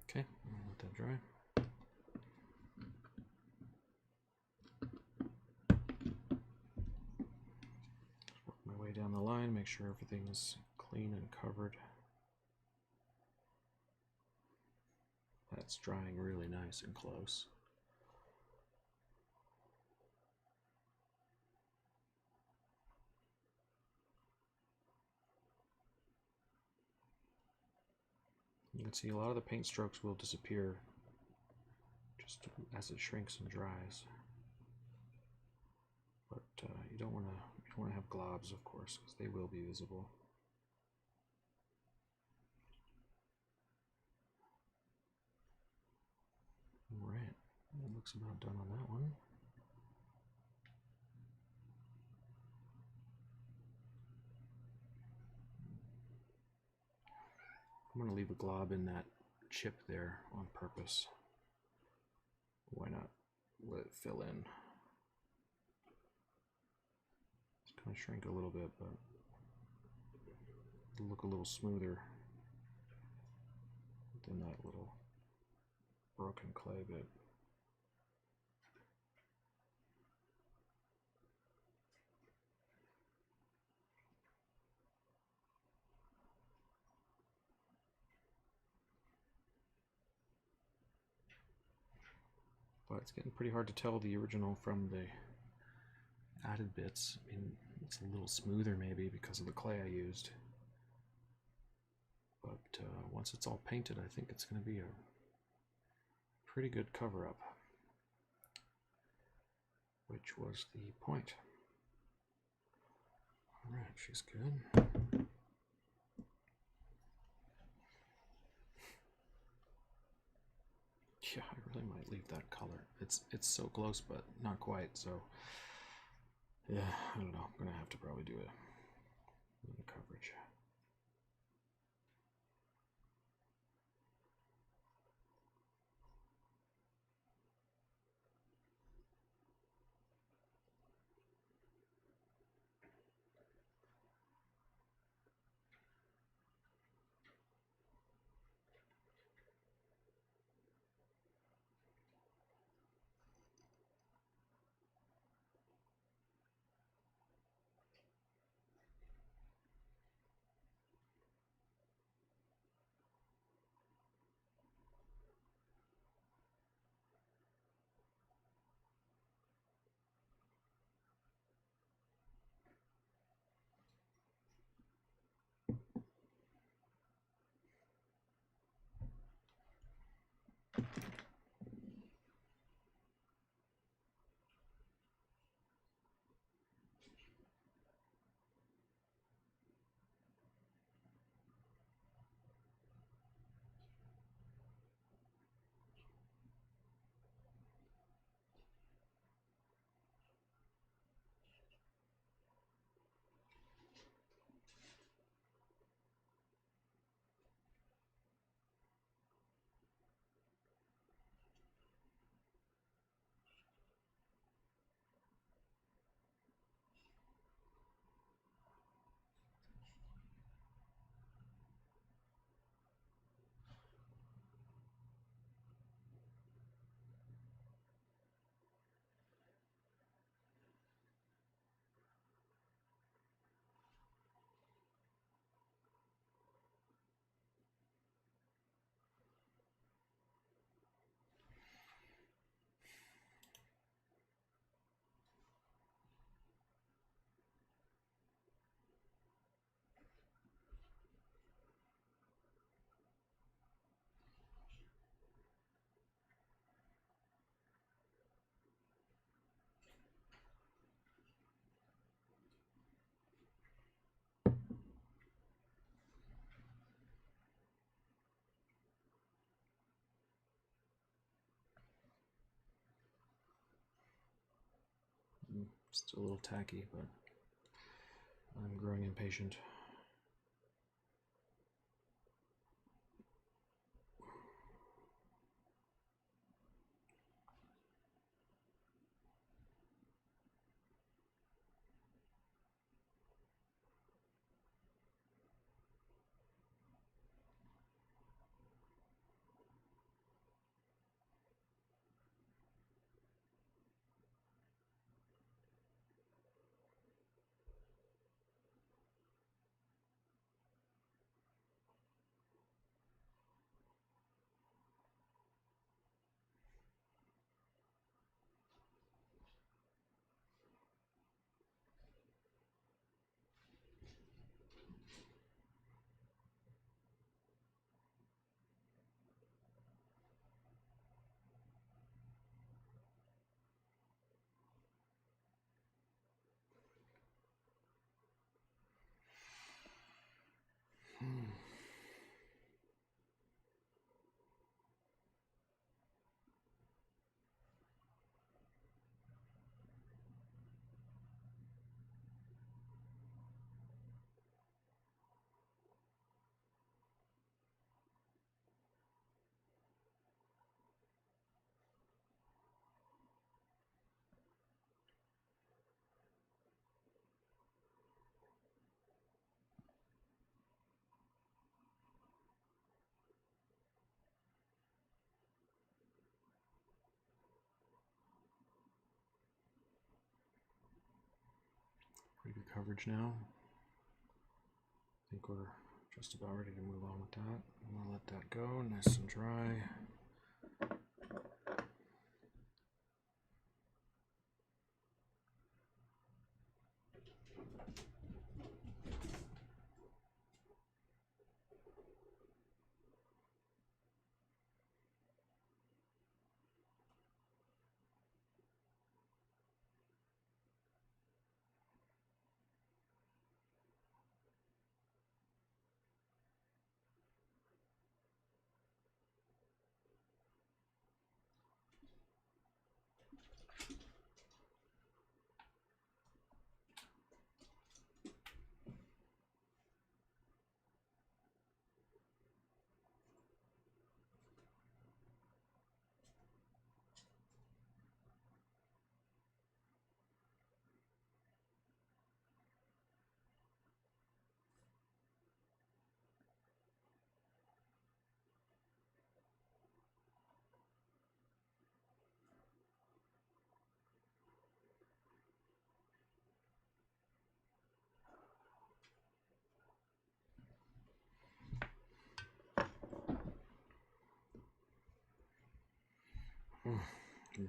Okay, I'll let that dry. Work my way down the line, make sure everything's clean and covered. That's drying really nice and close. You can see a lot of the paint strokes will disappear just as it shrinks and dries. But you don't want to have globs, of course, because they will be visible. All right, that looks about done on that one. I'm going to leave a glob in that chip there on purpose. Why not let it fill in? It's going to shrink a little bit, but it'll look a little smoother than that little broken clay bit. But it's getting pretty hard to tell the original from the added bits. I mean, it's a little smoother maybe because of the clay I used. But once it's all painted, I think it's going to be a pretty good cover-up, which was the point. All right, she's good. Yeah, I really might leave that color. It's so close, but not quite. So yeah, I don't know. I'm gonna have to probably do it in the coverage. Still a little tacky, but I'm growing impatient. coverage now. I think we're just about ready to move on with that. I'm going to let that go nice and dry.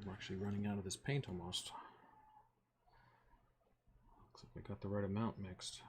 We're actually running out of this paint almost. Looks like I got the right amount mixed.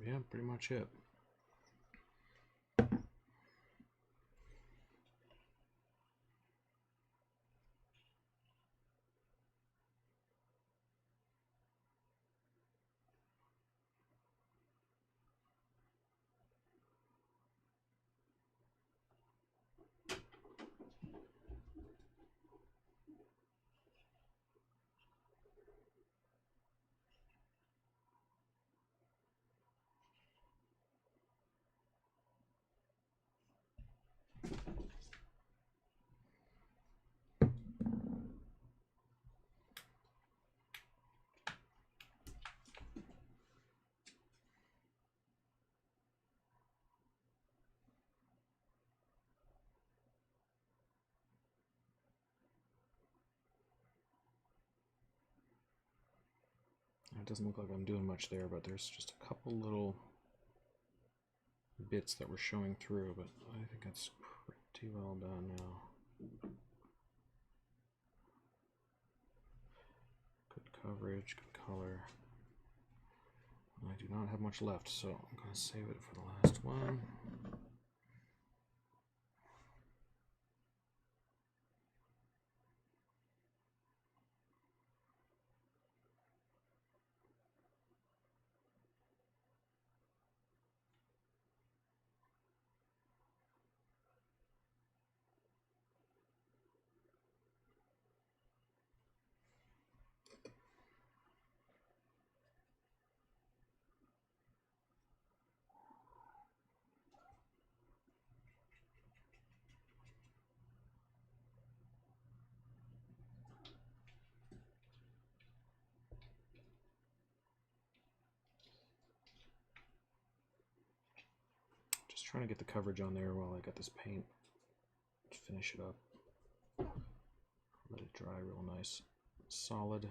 Yeah, pretty much it. It doesn't look like I'm doing much there, but there's just a couple little bits that were showing through, but I think that's pretty well done now. Good coverage, good color. I do not have much left, so I'm going to save it for the last one. Just trying to get the coverage on there while I got this paint. Finish it up. Let it dry real nice. Solid.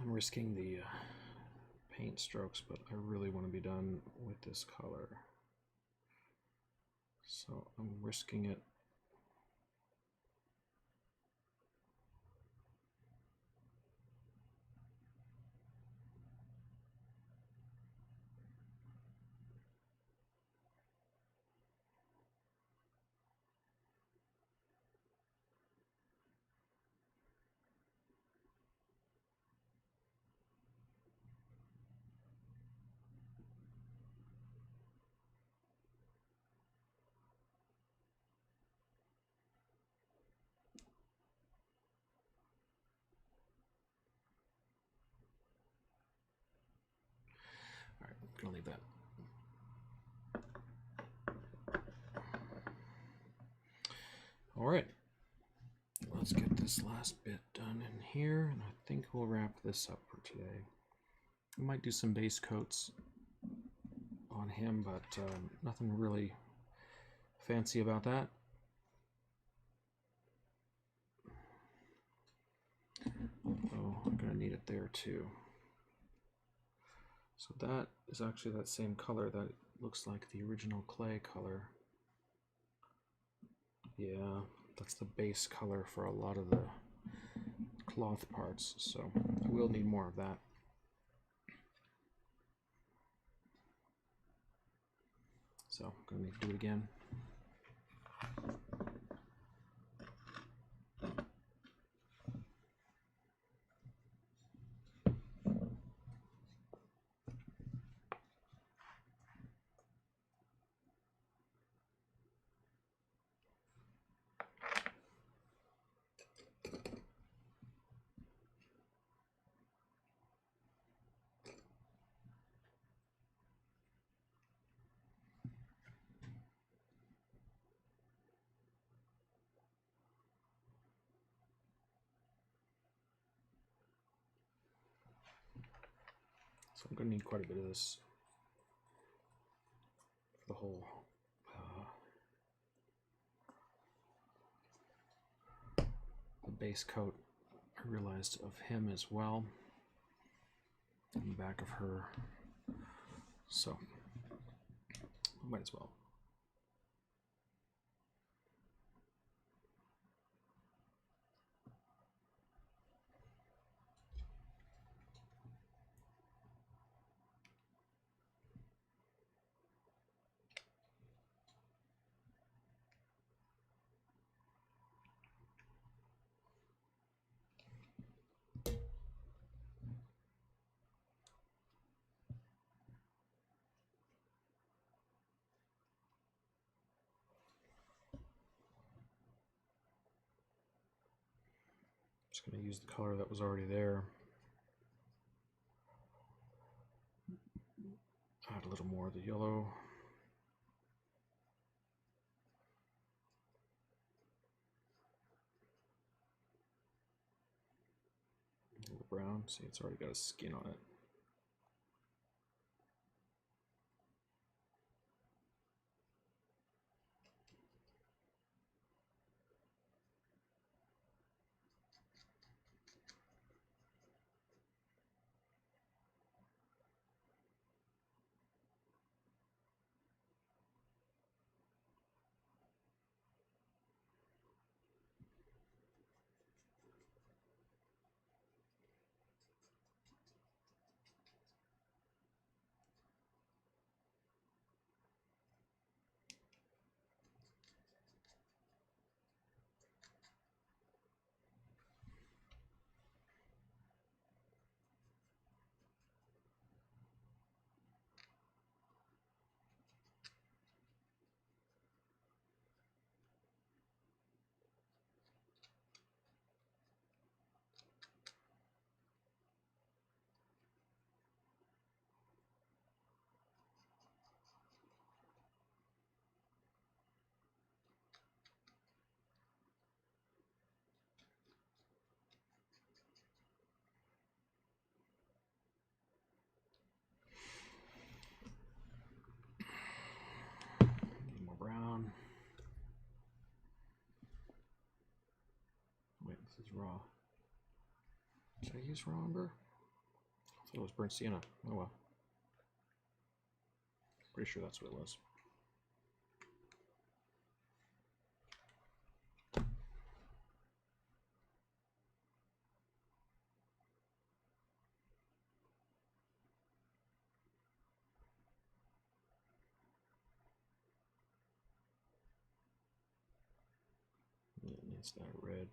I'm risking the paint strokes, but I really want to be done with this color. So I'm risking it. All right, I'm gonna leave that. All right, let's get this last bit done in here, and I think we'll wrap this up for today. We might do some base coats on him, but nothing really fancy about that. Oh, I'm gonna need it there too. So that is actually that same color that looks like the original clay color. Yeah, that's the base color for a lot of the cloth parts, so I will need more of that. So I'm going to need to do it again. So I'm going to need quite a bit of this for the whole the base coat. I realized of him as well, on the back of her, so might as well. just going to use the color that was already there. Add a little more of the yellow. A little brown. See, it's already got a skin on it. More brown. Wait, this is raw. Did I use raw umber? I thought it was burnt sienna. Oh well. Pretty sure that's what it was. It needs that red.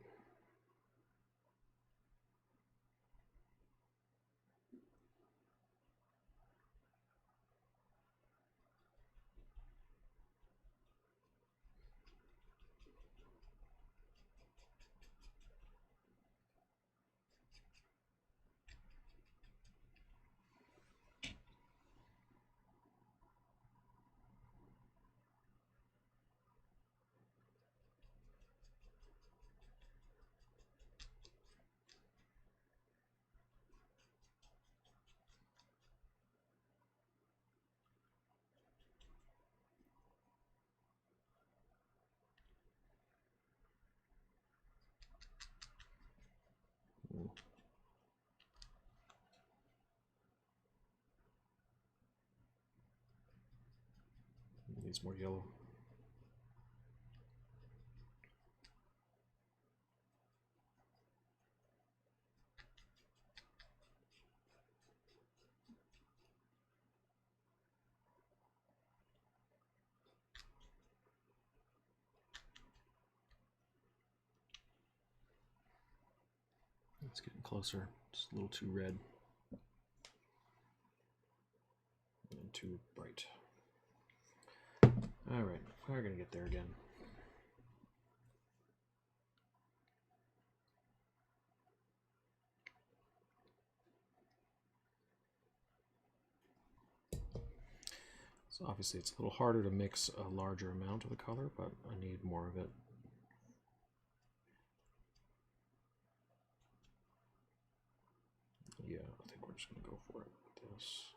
Needs more yellow. It's getting closer. Just a little too red. And too bright. Alright, we're going to get there again. So obviously it's a little harder to mix a larger amount of the color, but I need more of it. Yeah, I think we're just going to go for it with this.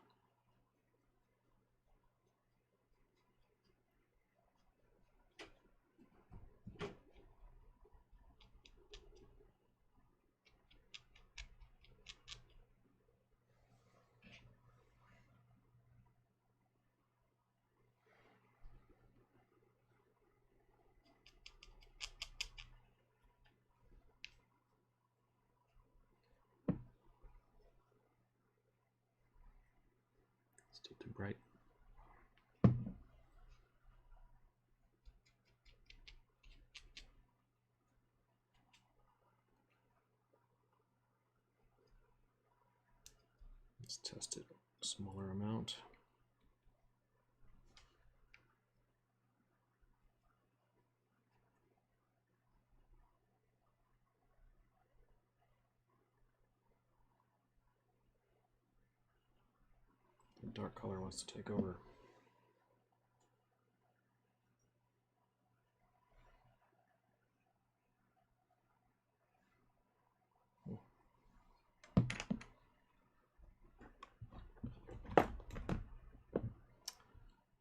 Still too bright. Let's test it a smaller amount. dark color wants to take over.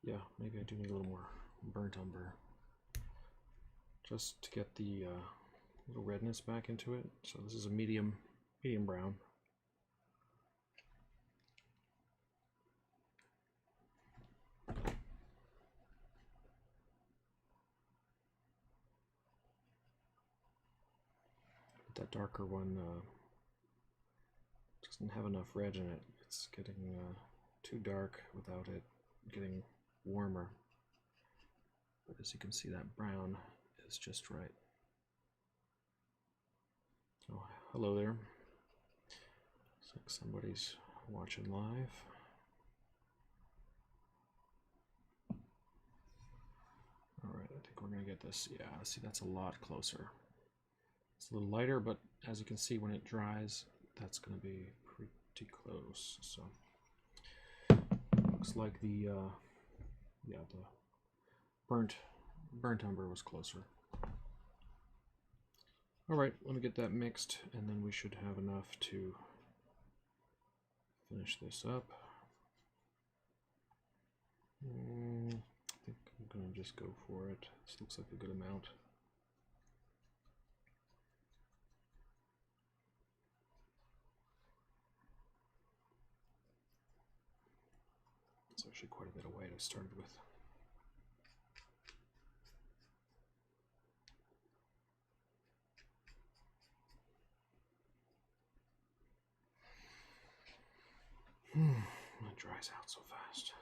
Yeah, maybe I do need a little more burnt umber, just to get the little redness back into it. So this is a medium brown. That darker one doesn't have enough red in it. It's getting too dark without it getting warmer. But as you can see, that brown is just right. Oh, hello there. Looks like somebody's watching live. All right, I think we're gonna get this. Yeah, see, that's a lot closer. It's a little lighter, but as you can see, when it dries, that's gonna be pretty close. So looks like the yeah, the burnt umber was closer. All right, let me get that mixed, and then we should have enough to finish this up. I think I'm gonna just go for it. This looks like a good amount. It's actually quite a bit of white I started with. It dries out so fast.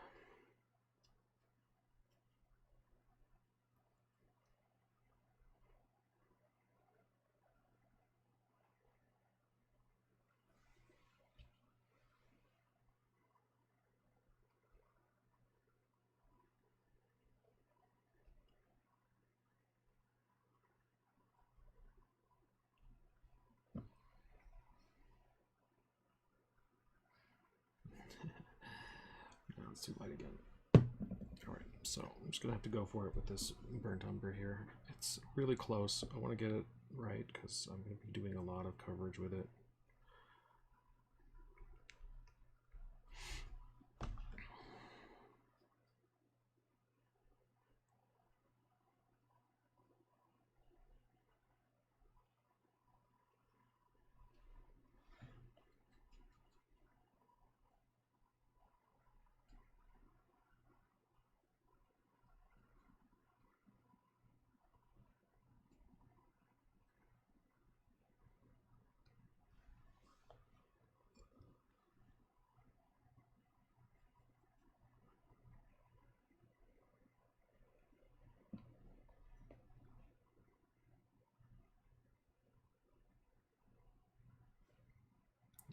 Now it's too light again. Alright, so I'm just going to have to go for it with this burnt umber here. It's really close. I want to get it right because I'm going to be doing a lot of coverage with it.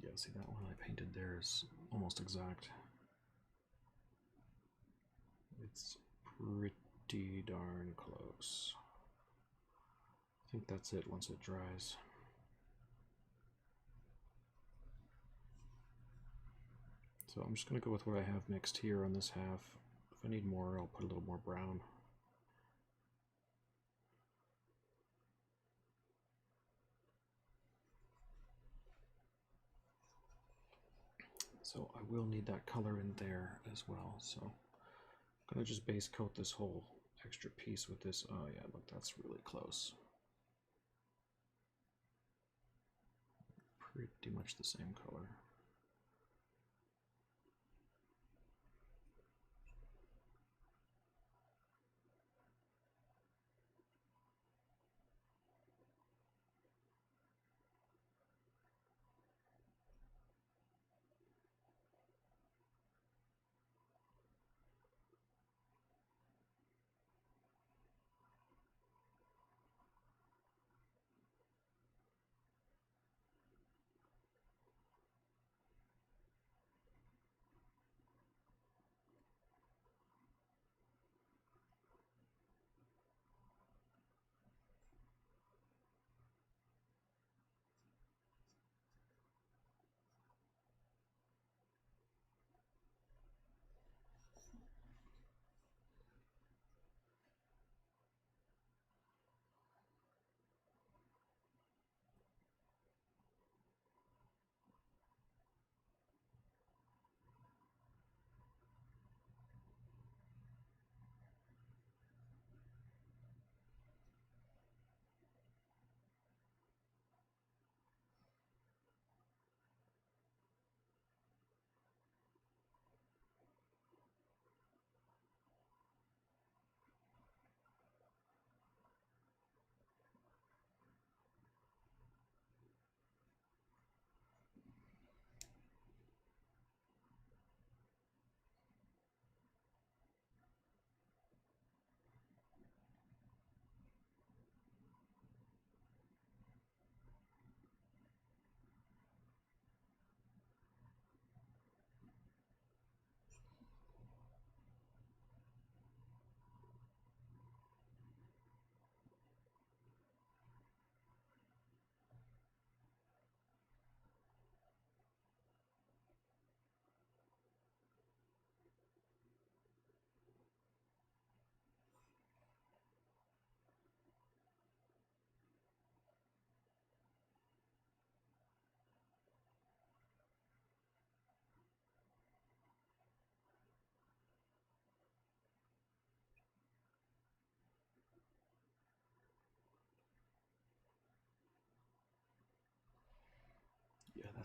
Yeah, see, that one I painted there is almost exact. It's pretty darn close. I think that's it once it dries. So I'm just going to go with what I have mixed here on this half. If I need more, I'll put a little more brown. So I will need that color in there as well. So I'm going to just base coat this whole extra piece with this. Oh yeah, look, that's really close. Pretty much the same color.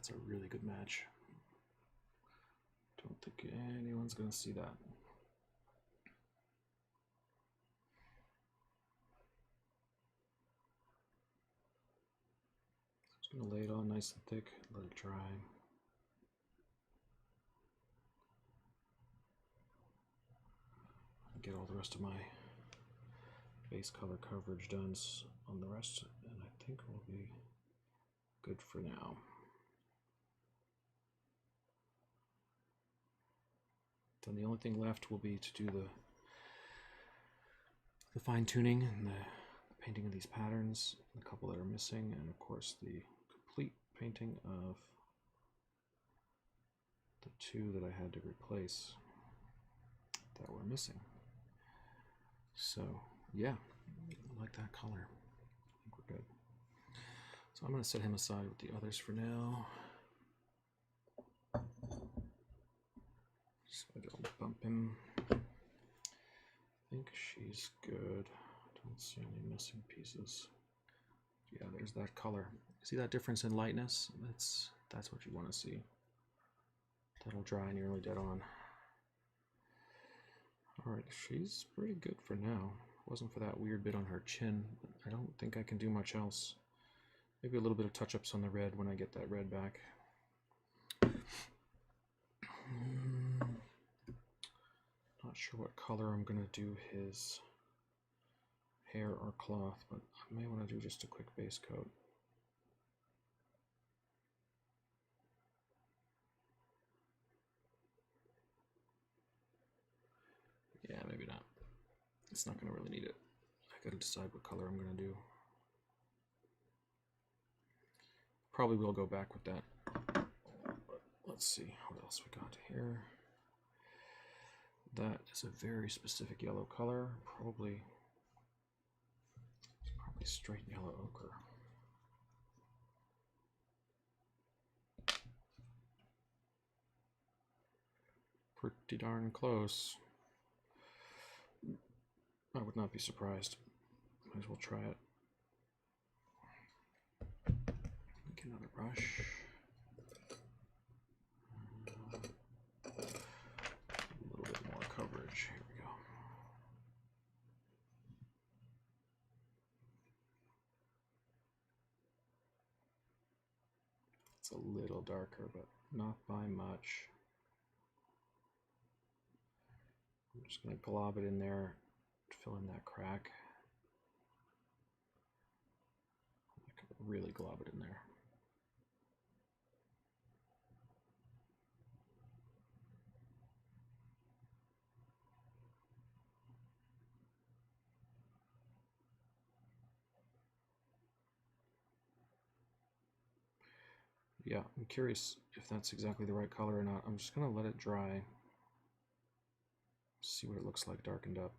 that's a really good match. Don't think anyone's going to see that. Just going to lay it on nice and thick, let it dry. Get all the rest of my base color coverage done on the rest, and I think we'll be good for now. Then the only thing left will be to do the fine tuning and the painting of these patterns, a couple that are missing, and of course the complete painting of the two that I had to replace that were missing. So yeah, I like that color. I think we're good. So I'm going to set him aside with the others for now. So I don't bump him. I think she's good. Don't see any missing pieces. Yeah, there's that color. See that difference in lightness? That's what you want to see. That'll dry nearly dead on. Alright, she's pretty good for now. Wasn't for that weird bit on her chin, but I don't think I can do much else. Maybe a little bit of touch-ups on the red when I get that red back. Not sure what color I'm going to do his hair or cloth, but I may want to do just a quick base coat. Yeah, maybe not. It's not going to really need it. I got to decide what color I'm going to do. Probably will go back with that. But let's see what else we got here. That is a very specific yellow color. Probably straight yellow ochre. Pretty darn close. I would not be surprised. Might as well try it. Get another brush. A little bit more coverage. Here we go. It's a little darker, but not by much. I'm just going to glob it in there, fill in that crack. I could really glob it in there. Yeah, I'm curious if that's exactly the right color or not. I'm just going to let it dry. See what it looks like darkened up.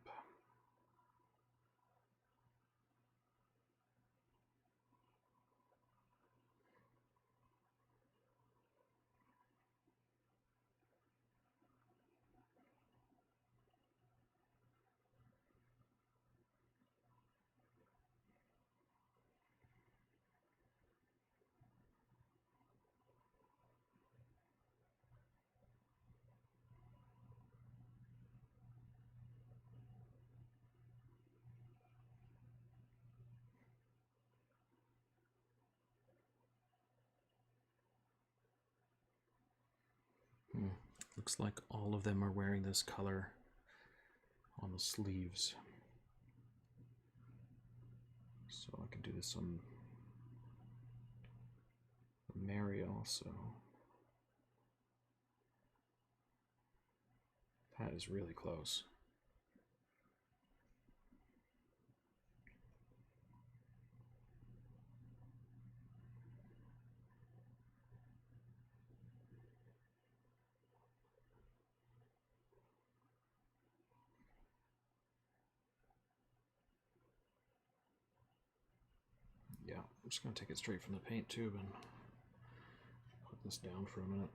Looks like all of them are wearing this color on the sleeves. So I can do this on Mary also. That is really close. Yeah, I'm just going to take it straight from the paint tube and put this down for a minute.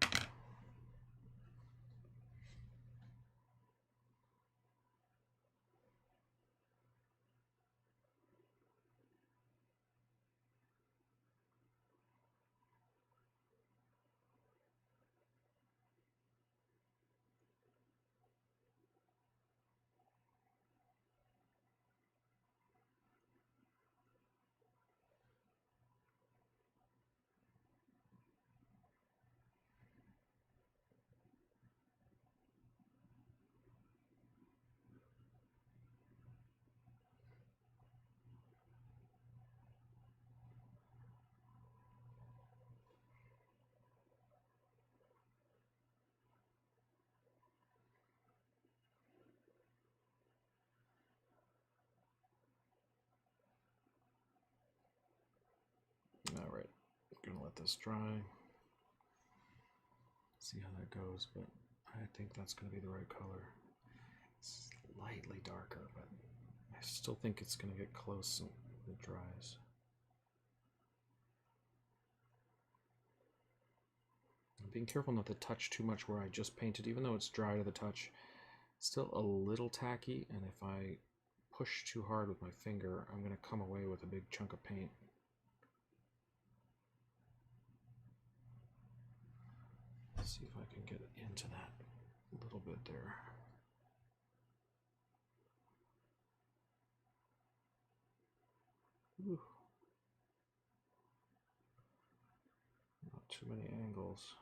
let this dry. See how that goes, but I think that's going to be the right color. It's slightly darker, but I still think it's going to get close when it dries. I'm being careful not to touch too much where I just painted, even though it's dry to the touch. It's still a little tacky, and if I push too hard with my finger, I'm going to come away with a big chunk of paint. Let's see if I can get into that a little bit there. Ooh. Not too many angles.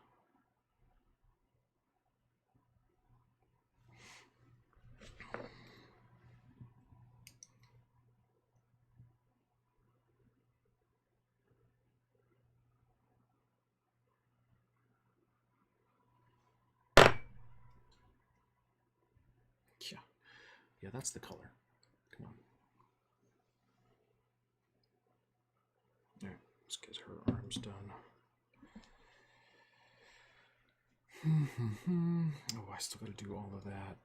Yeah, that's the color. Come on. All right, let's get her arms done. Oh, I still got to do all of that.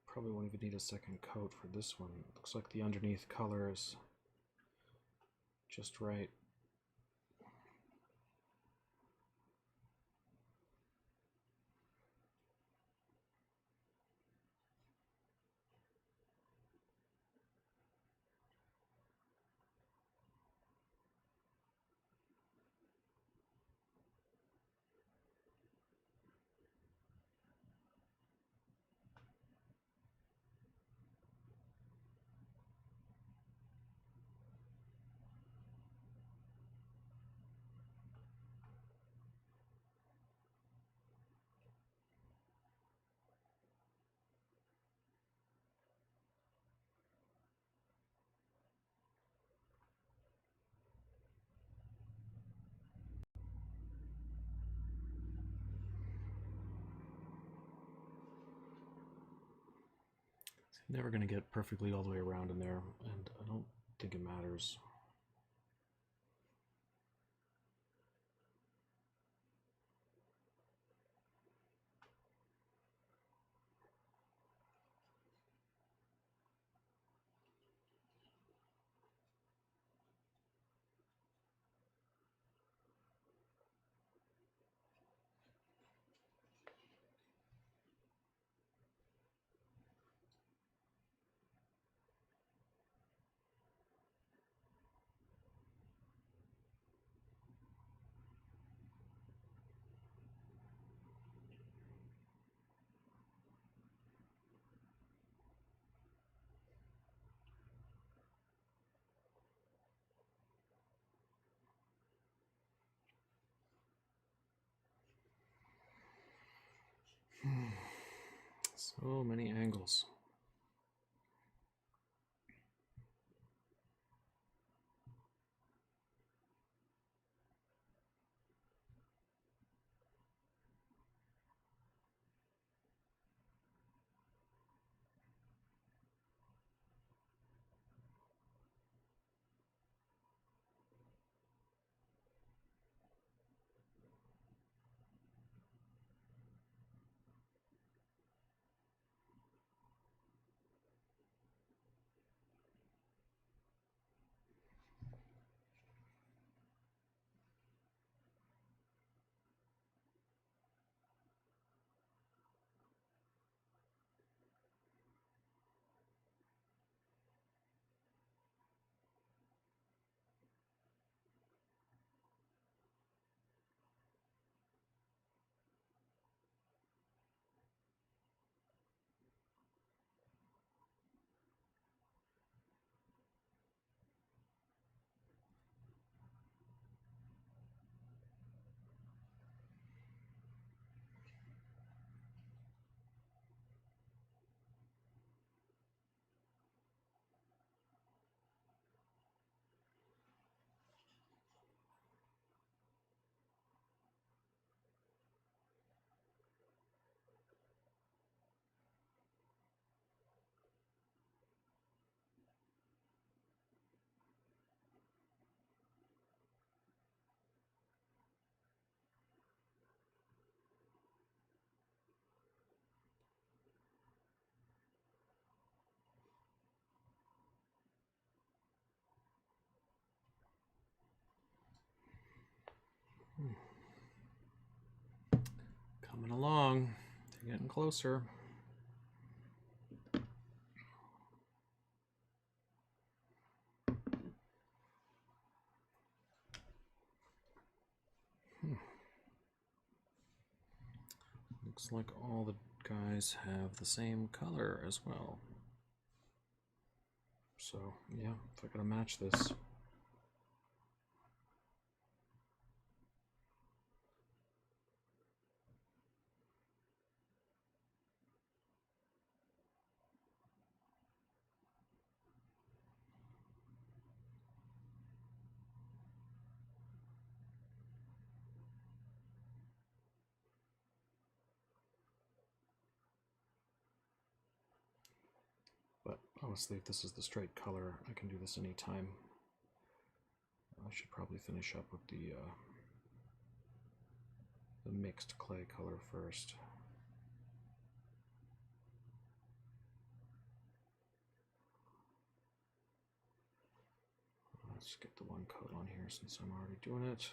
Probably won't even need a second coat for this one. It looks like the underneath color is just right. Never going to get perfectly all the way around in there, and I don't think it matters. So many angles. Coming along. They're getting closer. Looks like all the guys have the same color as well. So, yeah, if I gotta match this. But honestly, if this is the straight color, I can do this anytime. I should probably finish up with the mixed clay color first. Let's get the one coat on here since I'm already doing it.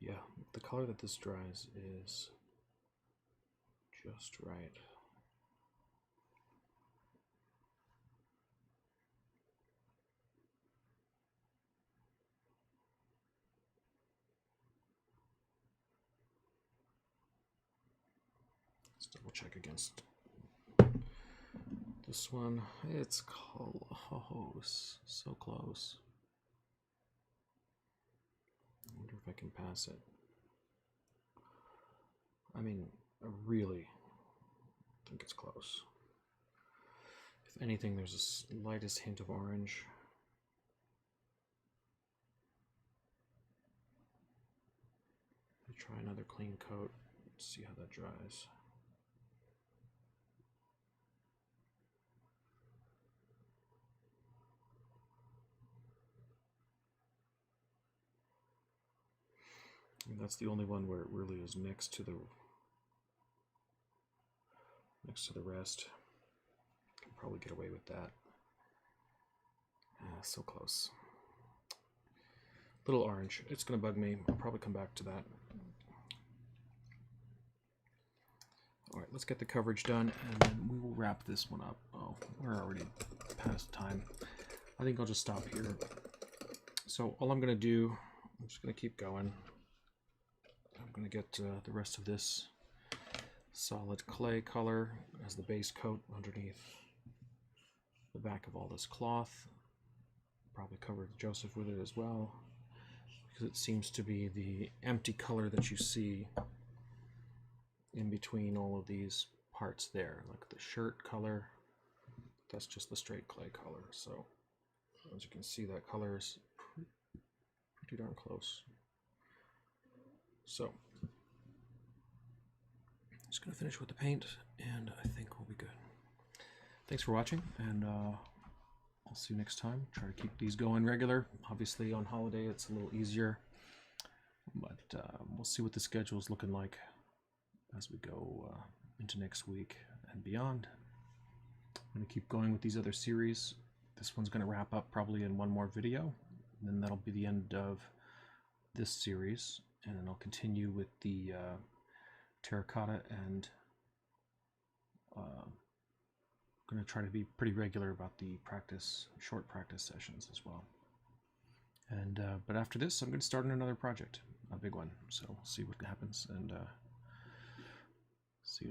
Yeah, the color that this dries is just right. Let's double check against this one. It's close, so close. I wonder if I can pass it. I mean, I really think it's close. If anything, there's a slightest hint of orange. Try another clean coat. Let's see how that dries. And that's the only one where it really is next to the rest. Can probably get away with that. So close. Little orange. It's gonna bug me. I'll probably come back to that. All right, let's get the coverage done, and then we will wrap this one up. Oh, we're already past time. I think I'll just stop here. So all I'm gonna do, I'm just gonna keep going. I'm gonna get the rest of this solid clay color as the base coat underneath the back of all this cloth. Probably cover Joseph with it as well, because it seems to be the empty color that you see in between all of these parts there, like the shirt color. That's just the straight clay color. So as you can see, that color is pretty darn close. So just gonna finish with the paint, and I think we'll be good. Thanks for watching, and I'll see you next time. Try to keep these going regular. Obviously on holiday it's a little easier, but we'll see what the schedule is looking like as we go into next week and beyond. I'm going to keep going with these other series. This one's going to wrap up probably in one more video, and then that'll be the end of this series, and then I'll continue with the terracotta, and I'm going to try to be pretty regular about the short practice sessions as well. And but after this, I'm going to start on another project, a big one, so we'll see what happens, and see you next time.